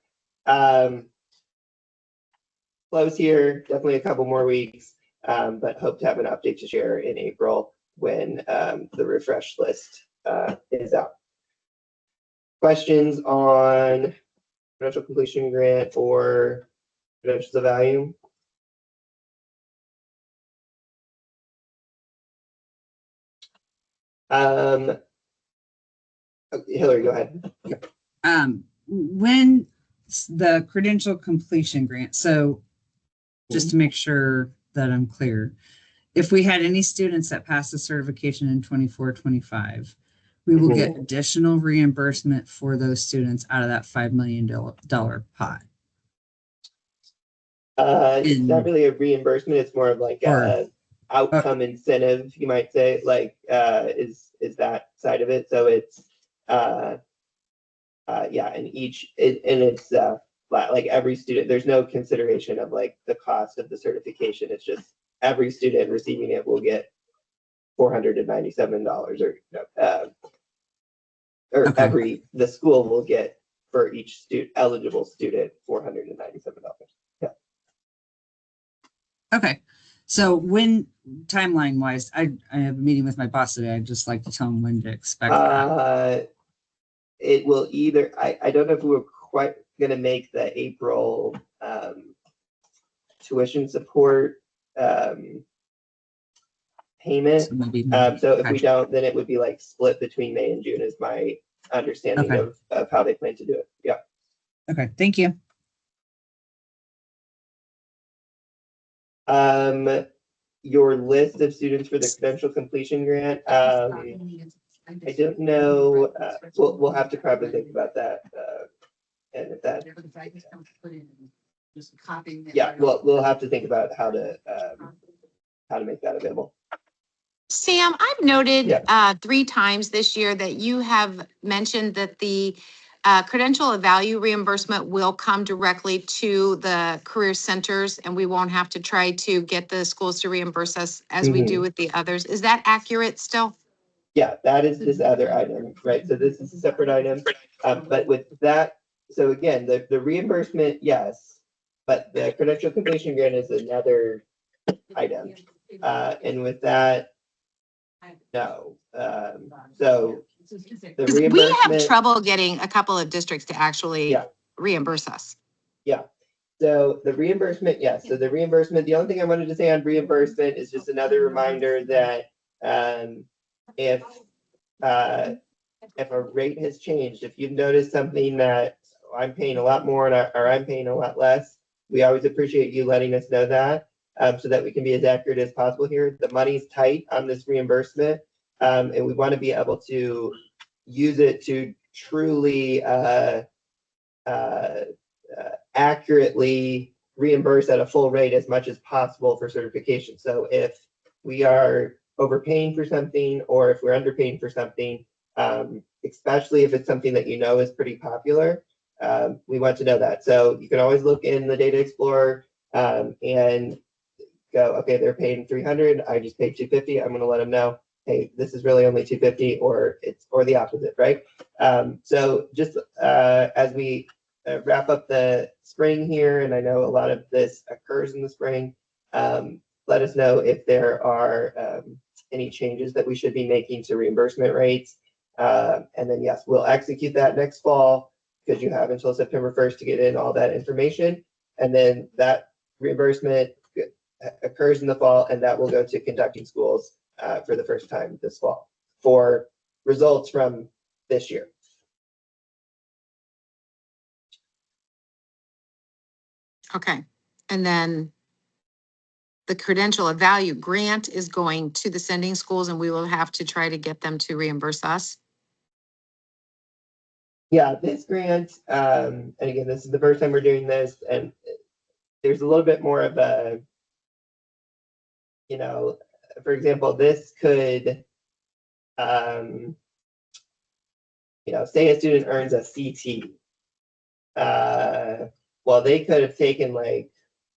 close here, definitely a couple more weeks, but hope to have an update to share in April when the refreshed list is out. Questions on credential completion grant or credentials of value? Hillary, go ahead. When the credential completion grant, so just to make sure that I'm clear, if we had any students that passed the certification in 24-25, we will get additional reimbursement for those students out of that $5 million pot. It's not really a reimbursement, it's more of like a outcome incentive, you might say, like is that side of it. So it's yeah, and it's like every student, there's no consideration of like the cost of the certification. It's just every student receiving it will get $497 or the school will get for each eligible student $497. Yeah. Okay. So when timeline wise, I have a meeting with my boss today. I'd just like to tell him when to expect that. It will either, I don't know if we're quite going to make the April tuition support payment. So maybe So if we don't, then it would be like split between May and June is my understanding of how they plan to do it. Yeah. Okay. Thank you. Your list of students for the credential completion grant, I don't know. We'll have to probably think about that. And if that, yeah, we'll have to think about how to make that available. Sam, I've noted Yeah. 3 times this year that you have mentioned that the credential of value reimbursement will come directly to the career centers and we won't have to try to get the schools to reimburse us as we do with the others. Is that accurate still? Yeah, that is this other item, right? So this is a separate item. But with that, so again, the reimbursement, yes, but the credential completion grant is another item. And with that, no. So the 'Cause we have reimbursement, trouble getting a couple of districts to actually Yeah. reimburse us. yeah. So the reimbursement, yes. So the reimbursement, the only thing I wanted to say on reimbursement is just another reminder that if a rate has changed, if you've noticed something that I'm paying a lot more or I'm paying a lot less, we always appreciate you letting us know that, so that we can be as accurate as possible here. The money's tight on this reimbursement, and we want to be able to use it to truly accurately reimburse at a full rate as much as possible for certification. So if we are overpaying for something, or if we're underpaying for something, especially if it's something that you know is pretty popular, we want to know that. So you can always look in the Data Explorer and go, okay, they're paying 300. I just paid 250. I'm going to let them know, hey, this is really only 250, or the opposite, right? So just as we wrap up the spring here, and I know a lot of this occurs in the spring, let us know if there are any changes that we should be making to reimbursement rates. And then, yes, we'll execute that next fall, because you have until September 1st to get in all that information. And then that reimbursement occurs in the fall, and that will go to conducting schools for the first time this fall for results from this year. Okay, and then the credential of value grant is going to the sending schools, and we will have to try to get them to reimburse us. Yeah, this grant, and again, this is the first time we're doing this, and there's a little bit more of a, for example, this could, say a student earns a CTE. Well, they could have taken like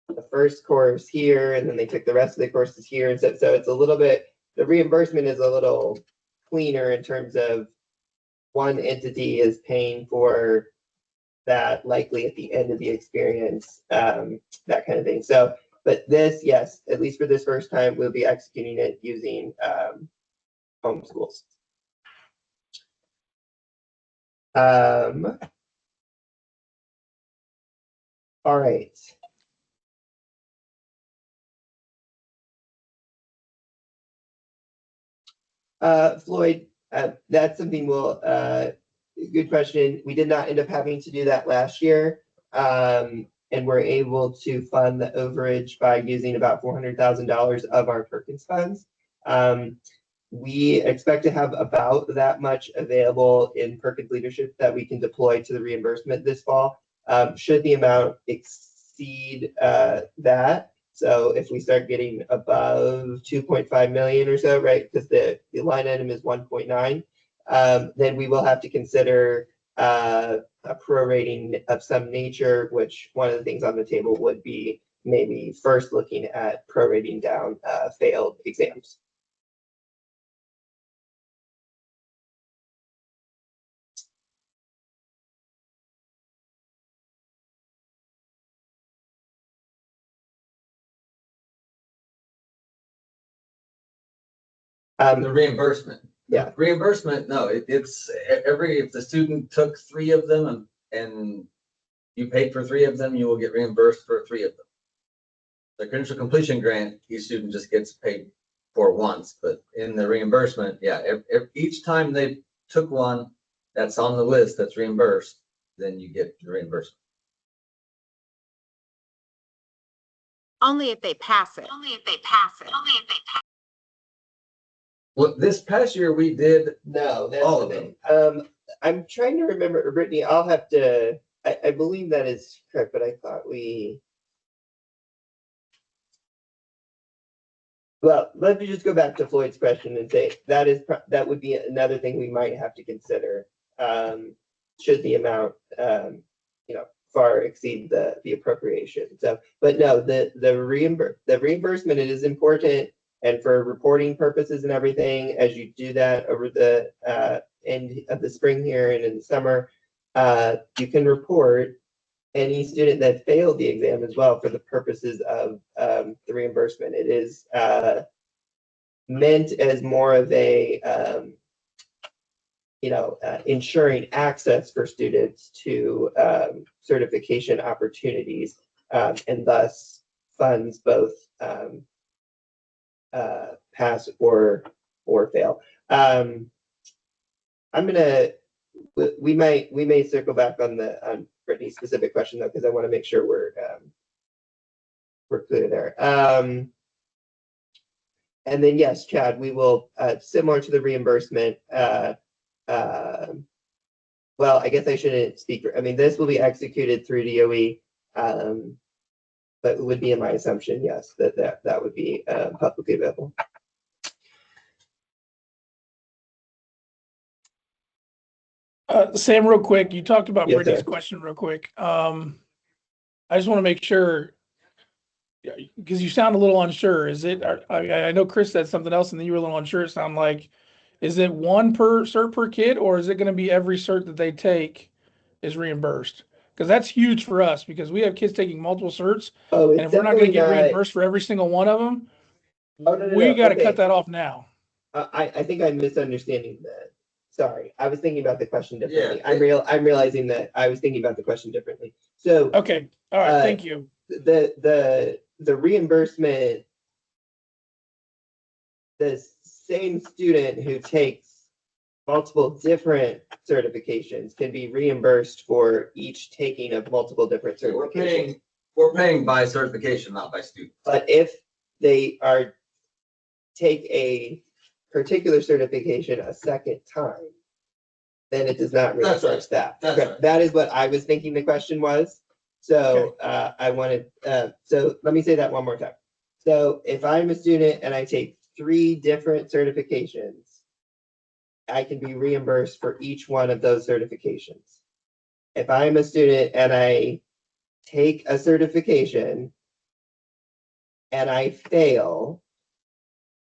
the first course here, and then they took the rest of the courses here. And so it's a little bit, the reimbursement is a little cleaner in terms of one entity is paying for that likely at the end of the experience, that kind of thing. So, but this, yes, at least for this first time, we'll be executing it using home schools. All right. Floyd, that's something good question. We did not end up having to do that last year. And we're able to fund the overage by using about $400,000 of our Perkins funds. We expect to have about that much available in Perkins leadership that we can deploy to the reimbursement this fall. Should the amount exceed that, so if we start getting above 2.5 million or so, right, because the line item is 1.9, then we will have to consider a prorating of some nature, which one of the things on the table would be maybe first looking at prorating down failed exams. The reimbursement. Yeah. Reimbursement, no, it's if the student took 3 of them and you paid for 3 of them, you will get reimbursed for 3 of them. The credential completion grant, each student just gets paid for once, but in the reimbursement, yeah, each time they took one that's on the list that's reimbursed, then you get the reimbursement. Only if they pass it. Well, this past year we did No, that's all the of thing. I'm trying to remember, Brittany, I'll have to, I believe that is correct, but I thought well, let me just go back to Floyd's question and say that would be another thing we might have to consider, should the amount, far exceed the appropriation. So, but no, the reimbursement, it is important. And for reporting purposes and everything, as you do that over the end of the spring here and in the summer, you can report any student that failed the exam as well for the purposes of the reimbursement. It is meant as more of a, ensuring access for students to certification opportunities, and thus funds both pass or fail. We may circle back on Brittany's specific question though, because I want to make sure we're we're clear there. And then yes, Chad, we will, similar to the reimbursement, well, I guess I shouldn't speak for, I mean, this will be executed through DOE. But it would be in my assumption, yes, that would be publicly available. Sam, real quick, you talked about Yes, Brittany's sir. question real quick. I just want to make sure, because you sound a little unsure. Is it, I know Chris said something else and then you were a little unsure. It sounded like, is it one per cert per kid, or is it going to be every cert that they take is reimbursed? Because that's huge for us, because we have kids taking multiple certs. Oh, And it's if we're not going to definitely get not. reimbursed for every single one of them, Oh, no, we got to okay. cut that off now. I think I'm misunderstanding that. Sorry, I was thinking about the question differently. Yeah. I'm realizing that I was thinking about the question differently. So Okay. All right. Thank you. the reimbursement, the same student who takes multiple different certifications can be reimbursed for each taking of multiple different certifications. We're paying by certification, not by student. But if they take a particular certification a second time, then it does not That's reimburse that. That's Correct. right. That is what I was thinking the question was. So I wanted, so let me say that one more time. So if I'm a student and I take 3 different certifications, I can be reimbursed for each one of those certifications. If I'm a student and I take a certification and I fail,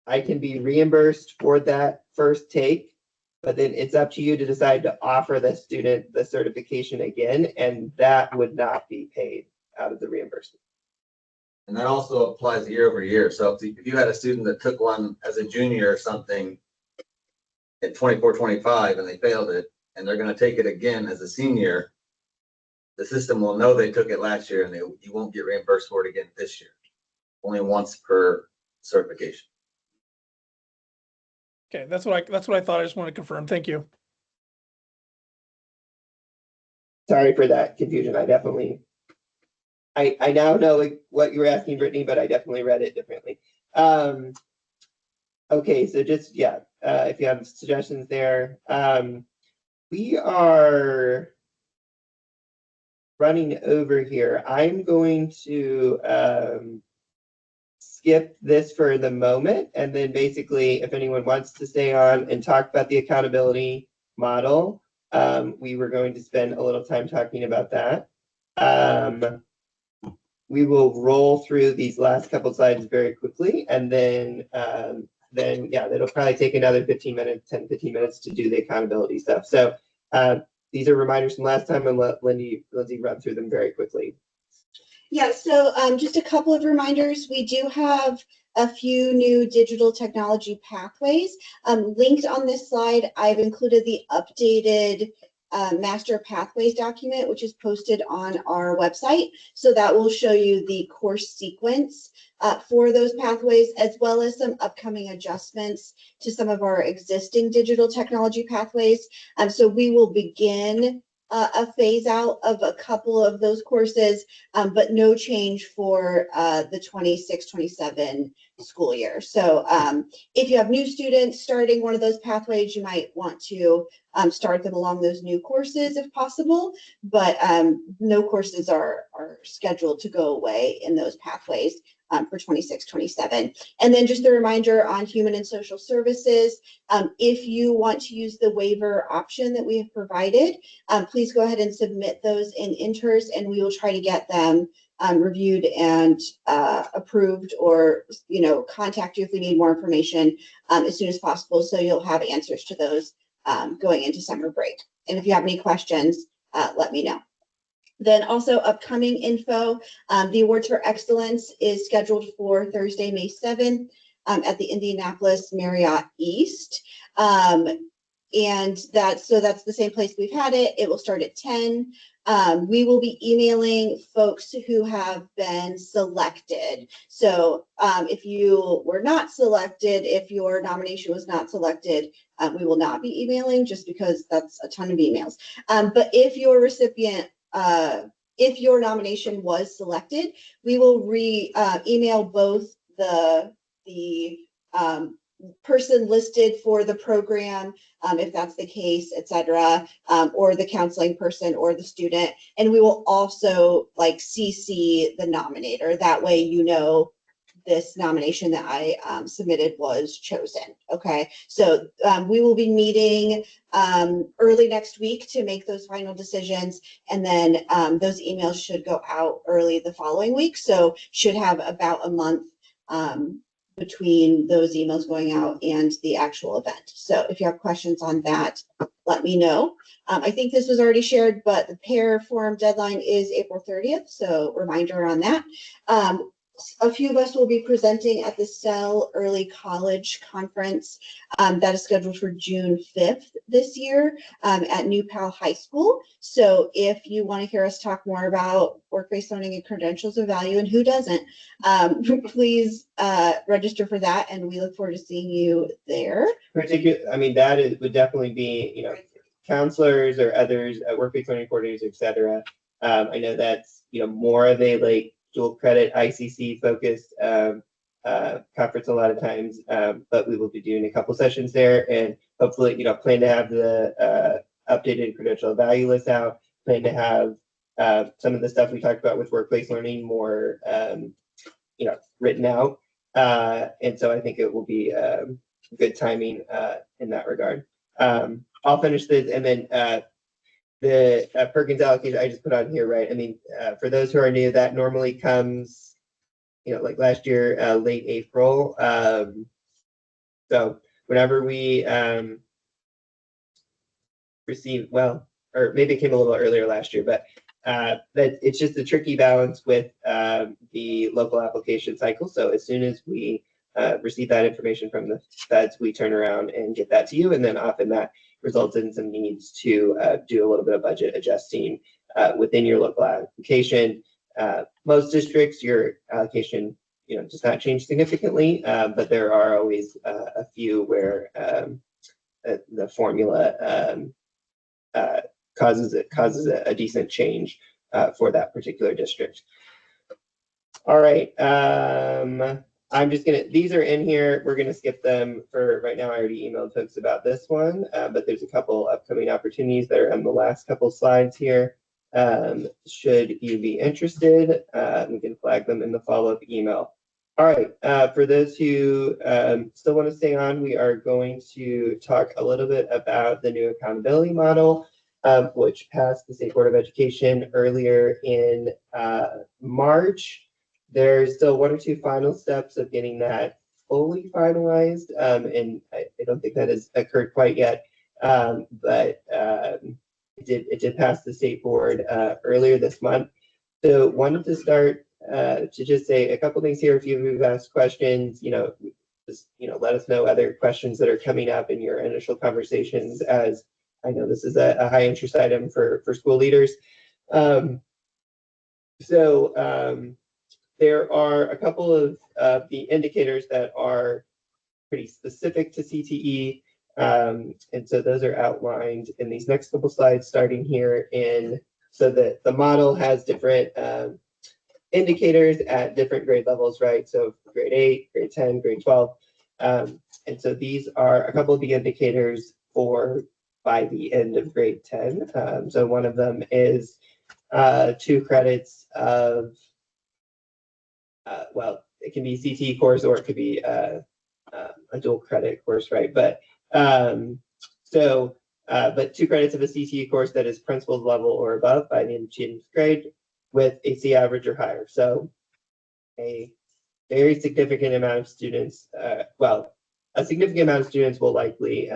I can be reimbursed for that first take, but then it's up to you to decide to offer the student the certification again, and that would not be paid out of the reimbursement. And that also applies year over year. So if you had a student that took one as a junior or something in 24, 25, and they failed it, and they're going to take it again as a senior, the system will know they took it last year and you won't get reimbursed for it again this year. Only once per certification. Okay. That's what I thought. I just want to confirm. Thank you. Sorry for that confusion. I now know like what you were asking, Brittany, but I definitely read it differently. Okay, so just, if you have suggestions there. We are running over here. I'm going to skip this for the moment, and then basically, if anyone wants to stay on and talk about the accountability model, we were going to spend a little time talking about that. We will roll through these last couple slides very quickly, and then it'll probably take another 15 minutes to do the accountability stuff. So these are reminders from last time, and let Lindsay run through them very quickly. Yeah, so just a couple of reminders. We do have a few new digital technology pathways. Linked on this slide, I've included the updated master pathways document, which is posted on our website. So that will show you the course sequence for those pathways, as well as some upcoming adjustments to some of our existing digital technology pathways. So we will begin a phase out of a couple of those courses, but no change for the 26-27 school year. So if you have new students starting one of those pathways, you might want to start them along those new courses if possible, but no courses are scheduled to go away in those pathways for 26-27. And then just a reminder on human and social services, if you want to use the waiver option that we have provided, please go ahead and submit those in Inters, and we will try to get them reviewed and approved, or contact you if we need more information as soon as possible, so you'll have answers to those going into summer break. And if you have any questions, let me know. Then also upcoming info, the Awards for Excellence is scheduled for Thursday, May 7th at the Indianapolis Marriott East. And that's the same place we've had it. It will start at 10. We will be emailing folks who have been selected. So if you were not selected, if your nomination was not selected, we will not be emailing, just because that's a ton of emails. But if your recipient if your nomination was selected, we will email both the person listed for the program, if that's the case, et cetera, or the counseling person or the student. And we will also like CC the nominator. That way, you know, this nomination that I submitted was chosen. Okay, so we will be meeting early next week to make those final decisions, and then those emails should go out early the following week. So should have about a month between those emails going out and the actual event. So if you have questions on that, let me know. I think this was already shared, but the pair form deadline is April 30th. So reminder on that. A few of us will be presenting at the CEL Early College Conference that is scheduled for June 5th this year at New Pal High School. So if you want to hear us talk more about work-based learning and credentials of value, and who doesn't, please register for that, and we look forward to seeing you there. I mean, would definitely be, you know, counselors or others, work-based learning coordinators, et cetera. I know that's, you know, more of a like dual credit ICC focused conference a lot of times, but we will be doing a couple sessions there, and hopefully, you know, plan to have the updated credential value list out, plan to have some of the stuff we talked about with work-based learning more, you know, written out. And so I think it will be good timing in that regard. I'll finish this, and then the Perkins allocation I just put on here, right? I mean, for those who are new, that normally comes, you know, like last year, late April. So whenever we receive, well, or maybe it came a little earlier last year, but that it's just a tricky balance with the local application cycle. So as soon as we receive that information from the feds, we turn around and get that to you, and then often that results in some needs to do a little bit of budget adjusting within your local application. Most districts, your allocation, you know, does not change significantly, but there are always a few where the formula causes a decent change for that particular district. All right. I'm just these are in here. We're gonna skip them for right now. I already emailed folks about this one, but there's a couple upcoming opportunities that are on the last couple slides here. Should you be interested, we can flag them in the follow-up email. All right, for those who still want to stay on, we are going to talk a little bit about the new accountability model, which passed the State Board of Education earlier in March. There's still one or two final steps of getting that fully finalized, and I don't think that has occurred quite yet, but it did pass the state board earlier this month. So wanted to start to just say a couple things here. If you've asked questions, you know, just, you know, let us know other questions that are coming up in your initial conversations, as I know this is a high interest item for school leaders. There are a couple of the indicators that are pretty specific to CTE. And so those are outlined in these next couple slides, starting here so that the model has different indicators at different grade levels, right? So grade 8, grade 10, grade 12. And so these are a couple of the indicators for by the end of grade 10. So one of them is 2 credits of well, it can be CTE course or it could be a dual credit course, right? But but 2 credits of a CTE course that is principal's level or above by the end of 10th grade with a C average or higher. So a very significant amount of students, a significant amount of students will likely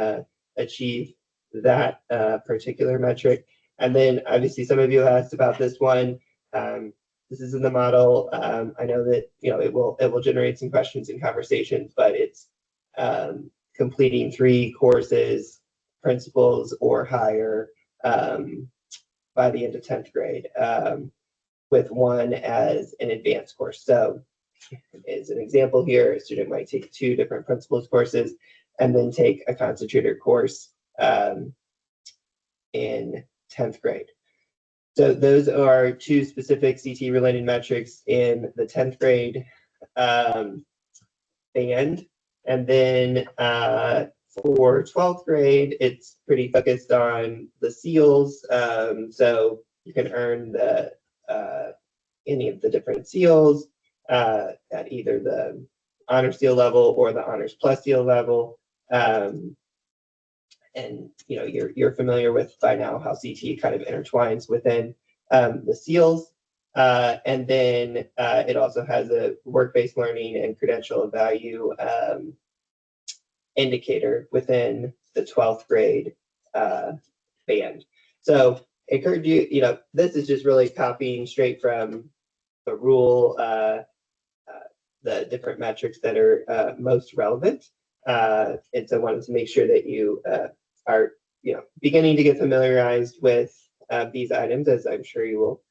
achieve that particular metric. And then obviously some of you asked about this one. This is in the model. I know that, you know, it will generate some questions and conversations, but it's completing 3 courses, principals or higher, by the end of 10th grade, with 1 as an advanced course. So as an example here, a student might take 2 different principals courses and then take a concentrator course in 10th grade. So those are two specific CTE related metrics in the 10th grade band. And then for 12th grade, it's pretty focused on the seals. So you can earn the any of the different seals at either the honor seal level or the honors plus seal level. And you know, you're familiar with by now how CTE kind of intertwines within the seals. And then it also has a work-based learning and credential value indicator within the 12th grade band. So I encourage you, you know, this is just really copying straight from the rule, the different metrics that are most relevant. And so I wanted to make sure that you are, you know, beginning to get familiarized with these items, as I'm sure you will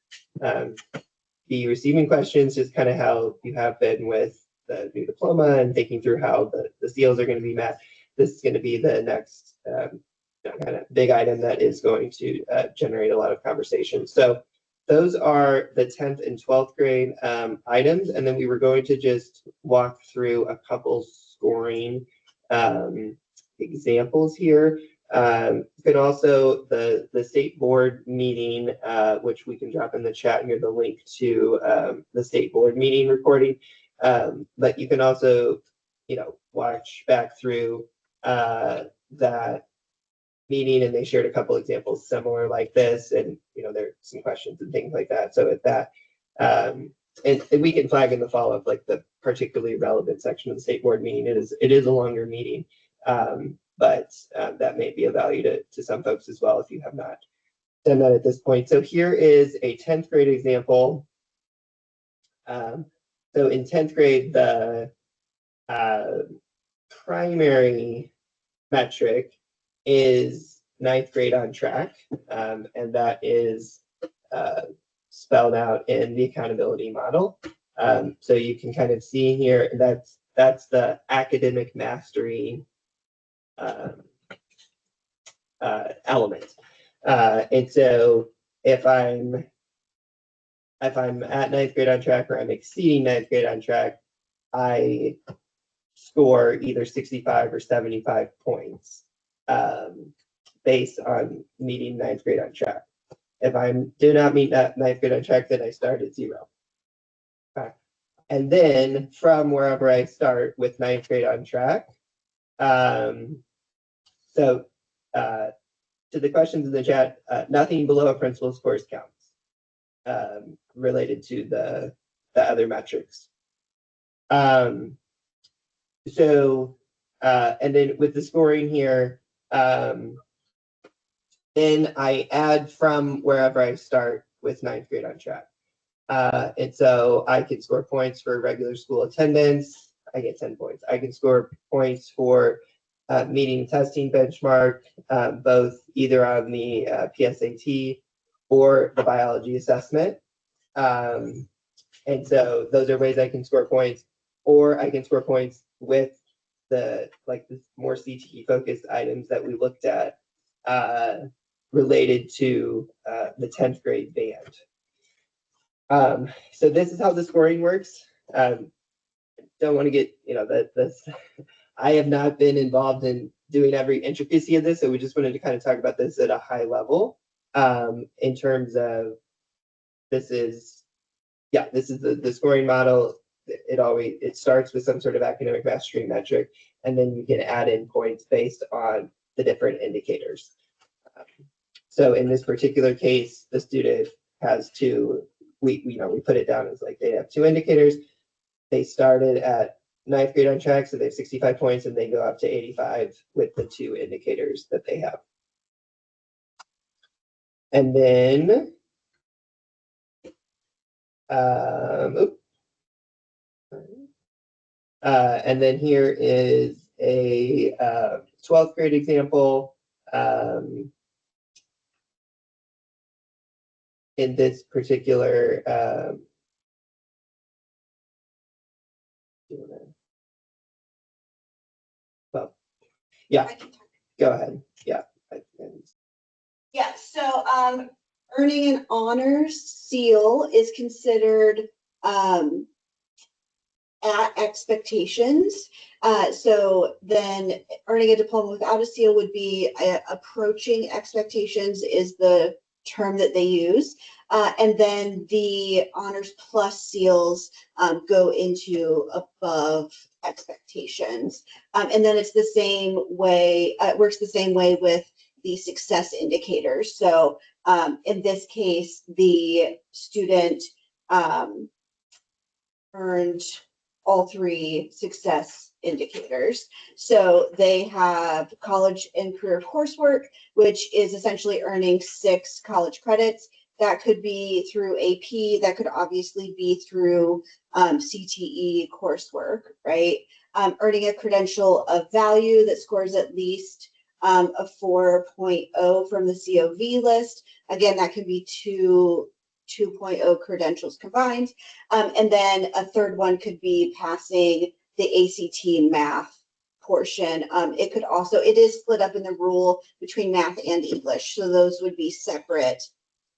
be receiving questions, just kind of how you have been with the new diploma and thinking through how the seals are going to be met. This is going to be the next kind of big item that is going to generate a lot of conversation. So those are the 10th and 12th grade items. And then we were going to just walk through a couple scoring examples here. Could also the state board meeting, which we can drop in the chat here, the link to the state board meeting recording. But you can also, you know, watch back through that meeting, and they shared a couple examples similar like this, and you know, there's some questions and things like that. So at that, and we can flag in the follow-up like the particularly relevant section of the state board meeting. It is a longer meeting. But that may be of value to some folks as well if you have not done that at this point. So here is a 10th grade example. So in 10th grade, the primary metric is 9th grade on track, and that is spelled out in the accountability model. So you can kind of see here that's the academic mastery element. And so if I'm at 9th grade on track or I'm exceeding 9th grade on track, I score either 65 or 75 points based on meeting 9th grade on track. If I do not meet that 9th grade on track, then I start at 0. Okay. And then from wherever I start with 9th grade on track, so to the questions in the chat, nothing below a principal scores counts related to the other metrics. And then with the scoring here, then I add from wherever I start with 9th grade on track. And so I can score points for regular school attendance. I get 10 points. I can score points for meeting testing benchmark, both either on the PSAT or the biology assessment. And so those are ways I can score points, or I can score points with the more CTE focused items that we looked at related to the 10th grade band. So this is how the scoring works. Don't want to get, you know, that's I have not been involved in doing every intricacy of this, so we just wanted to kind of talk about this at a high level in terms of this is the scoring model. It starts with some sort of academic mastery metric, and then you can add in points based on the different indicators. So in this particular case, the student has we put it down as like they have 2 indicators. They started at 9th grade on track, so they have 65 points, and they go up to 85 with the 2 indicators that they have. And then, and then here is a 12th grade example. In this particular well, yeah, go ahead. Yeah. Yeah, so Earning an honors seal is considered at expectations. So then earning a diploma without a seal would be approaching expectations is the term that they use. And then the honors plus seals go into above expectations. And then it's the same way, it works the same way with the success indicators. So in this case, the student earned all three success indicators. So they have college and career coursework, which is essentially earning 6 college credits. That could be through AP, that could obviously be through CTE coursework, right? Earning a credential of value that scores at least a 4.0 from the COV list. Again, that could be 2.0 credentials combined. And then a third one could be passing the ACT math portion. It could also, it is split up in the rule between math and English. So those would be separate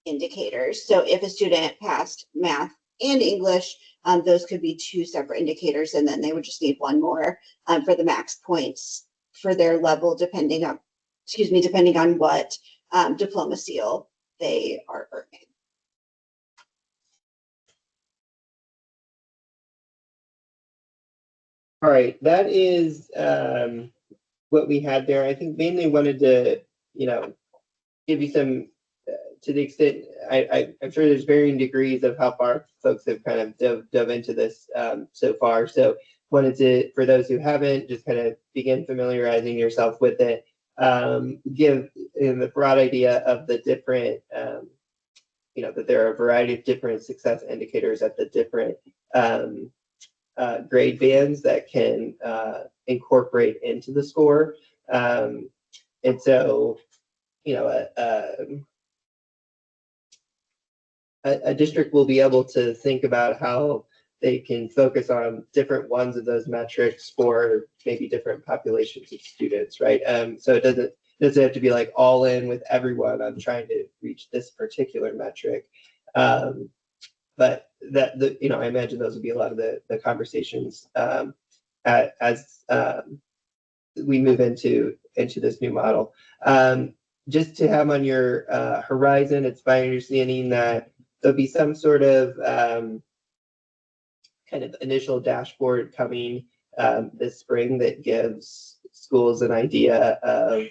indicators. So if a student passed math and English, those could be 2 separate indicators. And then they would just need one more for the max points for their level, depending on what diploma seal they are earning. All right, that is what we had there. I think mainly wanted to, give you some, to the extent, I'm sure there's varying degrees of how far folks have kind of dove into this so far. So wanted to, for those who haven't, just kind of begin familiarizing yourself with it, give in the broad idea of the different, that there are a variety of different success indicators at the different grade bands that can incorporate into the score. And so, a district will be able to think about how they can focus on different ones of those metrics for maybe different populations of students, right? So it doesn't have to be like all in with everyone on trying to reach this particular metric. But I imagine those would be a lot of the conversations as we move into this new model. Just to have on your horizon, it's my understanding that there'll be some sort of kind of initial dashboard coming this spring that gives schools an idea of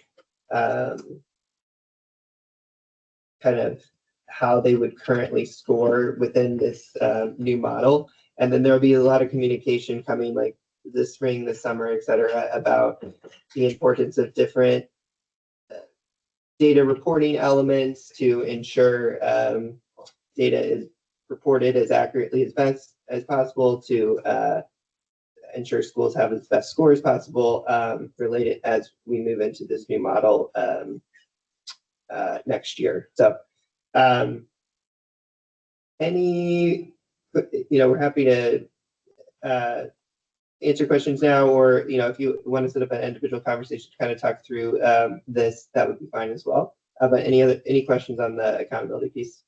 kind of how they would currently score within this new model. And then there'll be a lot of communication coming like this spring, this summer, et cetera, about the importance of different data reporting elements to ensure data is reported as accurately as best as possible, to ensure schools have as best scores possible related as we move into this new model next year. So we're happy to answer questions now, or if you want to set up an individual conversation to kind of talk through this, that would be fine as well. But any questions on the accountability piece?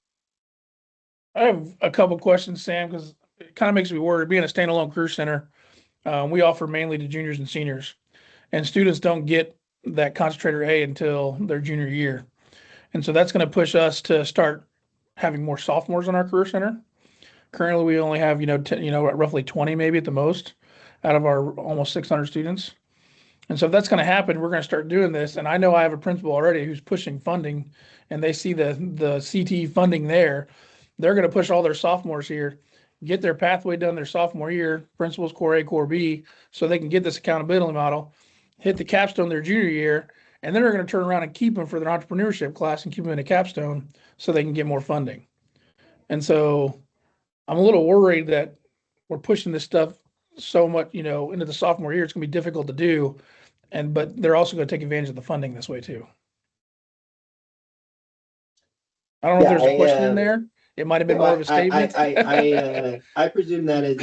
I have a couple questions, Sam, because it kind of makes me worry. Being a standalone career center, we offer mainly to juniors and seniors, and students don't get that concentrator A until their junior year. And so that's going to push us to start having more sophomores in our career center. Currently, we only have, roughly 20 maybe at the most out of our almost 600 students. And so if that's going to happen, we're going to start doing this. And I know I have a principal already who's pushing funding, and they see the CTE funding there. They're going to push all their sophomores here, get their pathway done their sophomore year, principals core A, core B, so they can get this accountability model, hit the capstone their junior year, and then they're going to turn around and keep them for their entrepreneurship class and keep them in a capstone so they can get more funding. And so I'm a little worried that we're pushing this stuff so much, into the sophomore year, it's going to be difficult to do. But they're also going to take advantage of the funding this way too. I don't know if there's a question in there. It might have been more of a statement. I presume that is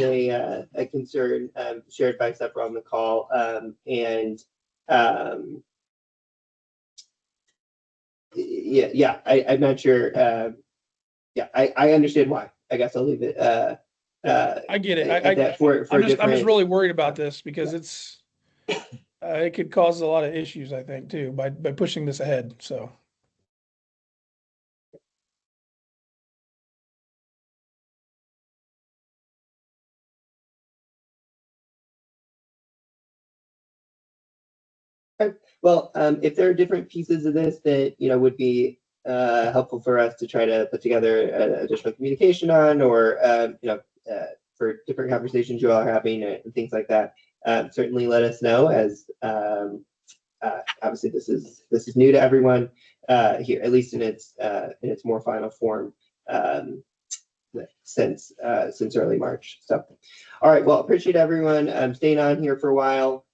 a concern shared by several on the call, and I'm not sure yeah, I understand why. I guess I'll leave it. I get it. At that for I'm just different. really worried about this because it could cause a lot of issues, I think, too, by pushing this ahead. So. Well, if there are different pieces of this that, would be helpful for us to try to put together additional communication on, or, for different conversations you all are having and things like that, certainly let us know, as obviously this is new to everyone here, at least in its more final form. Since early March. So, all right. Well, appreciate everyone staying on here for a while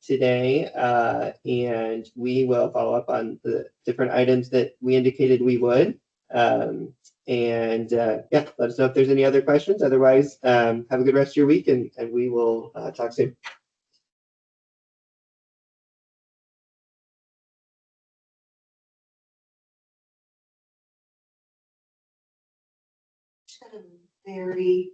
today, and we will follow up on the different items that we indicated we would. And yeah, let us know if there's any other questions. Otherwise, have a good rest of your week, and we will talk soon. Very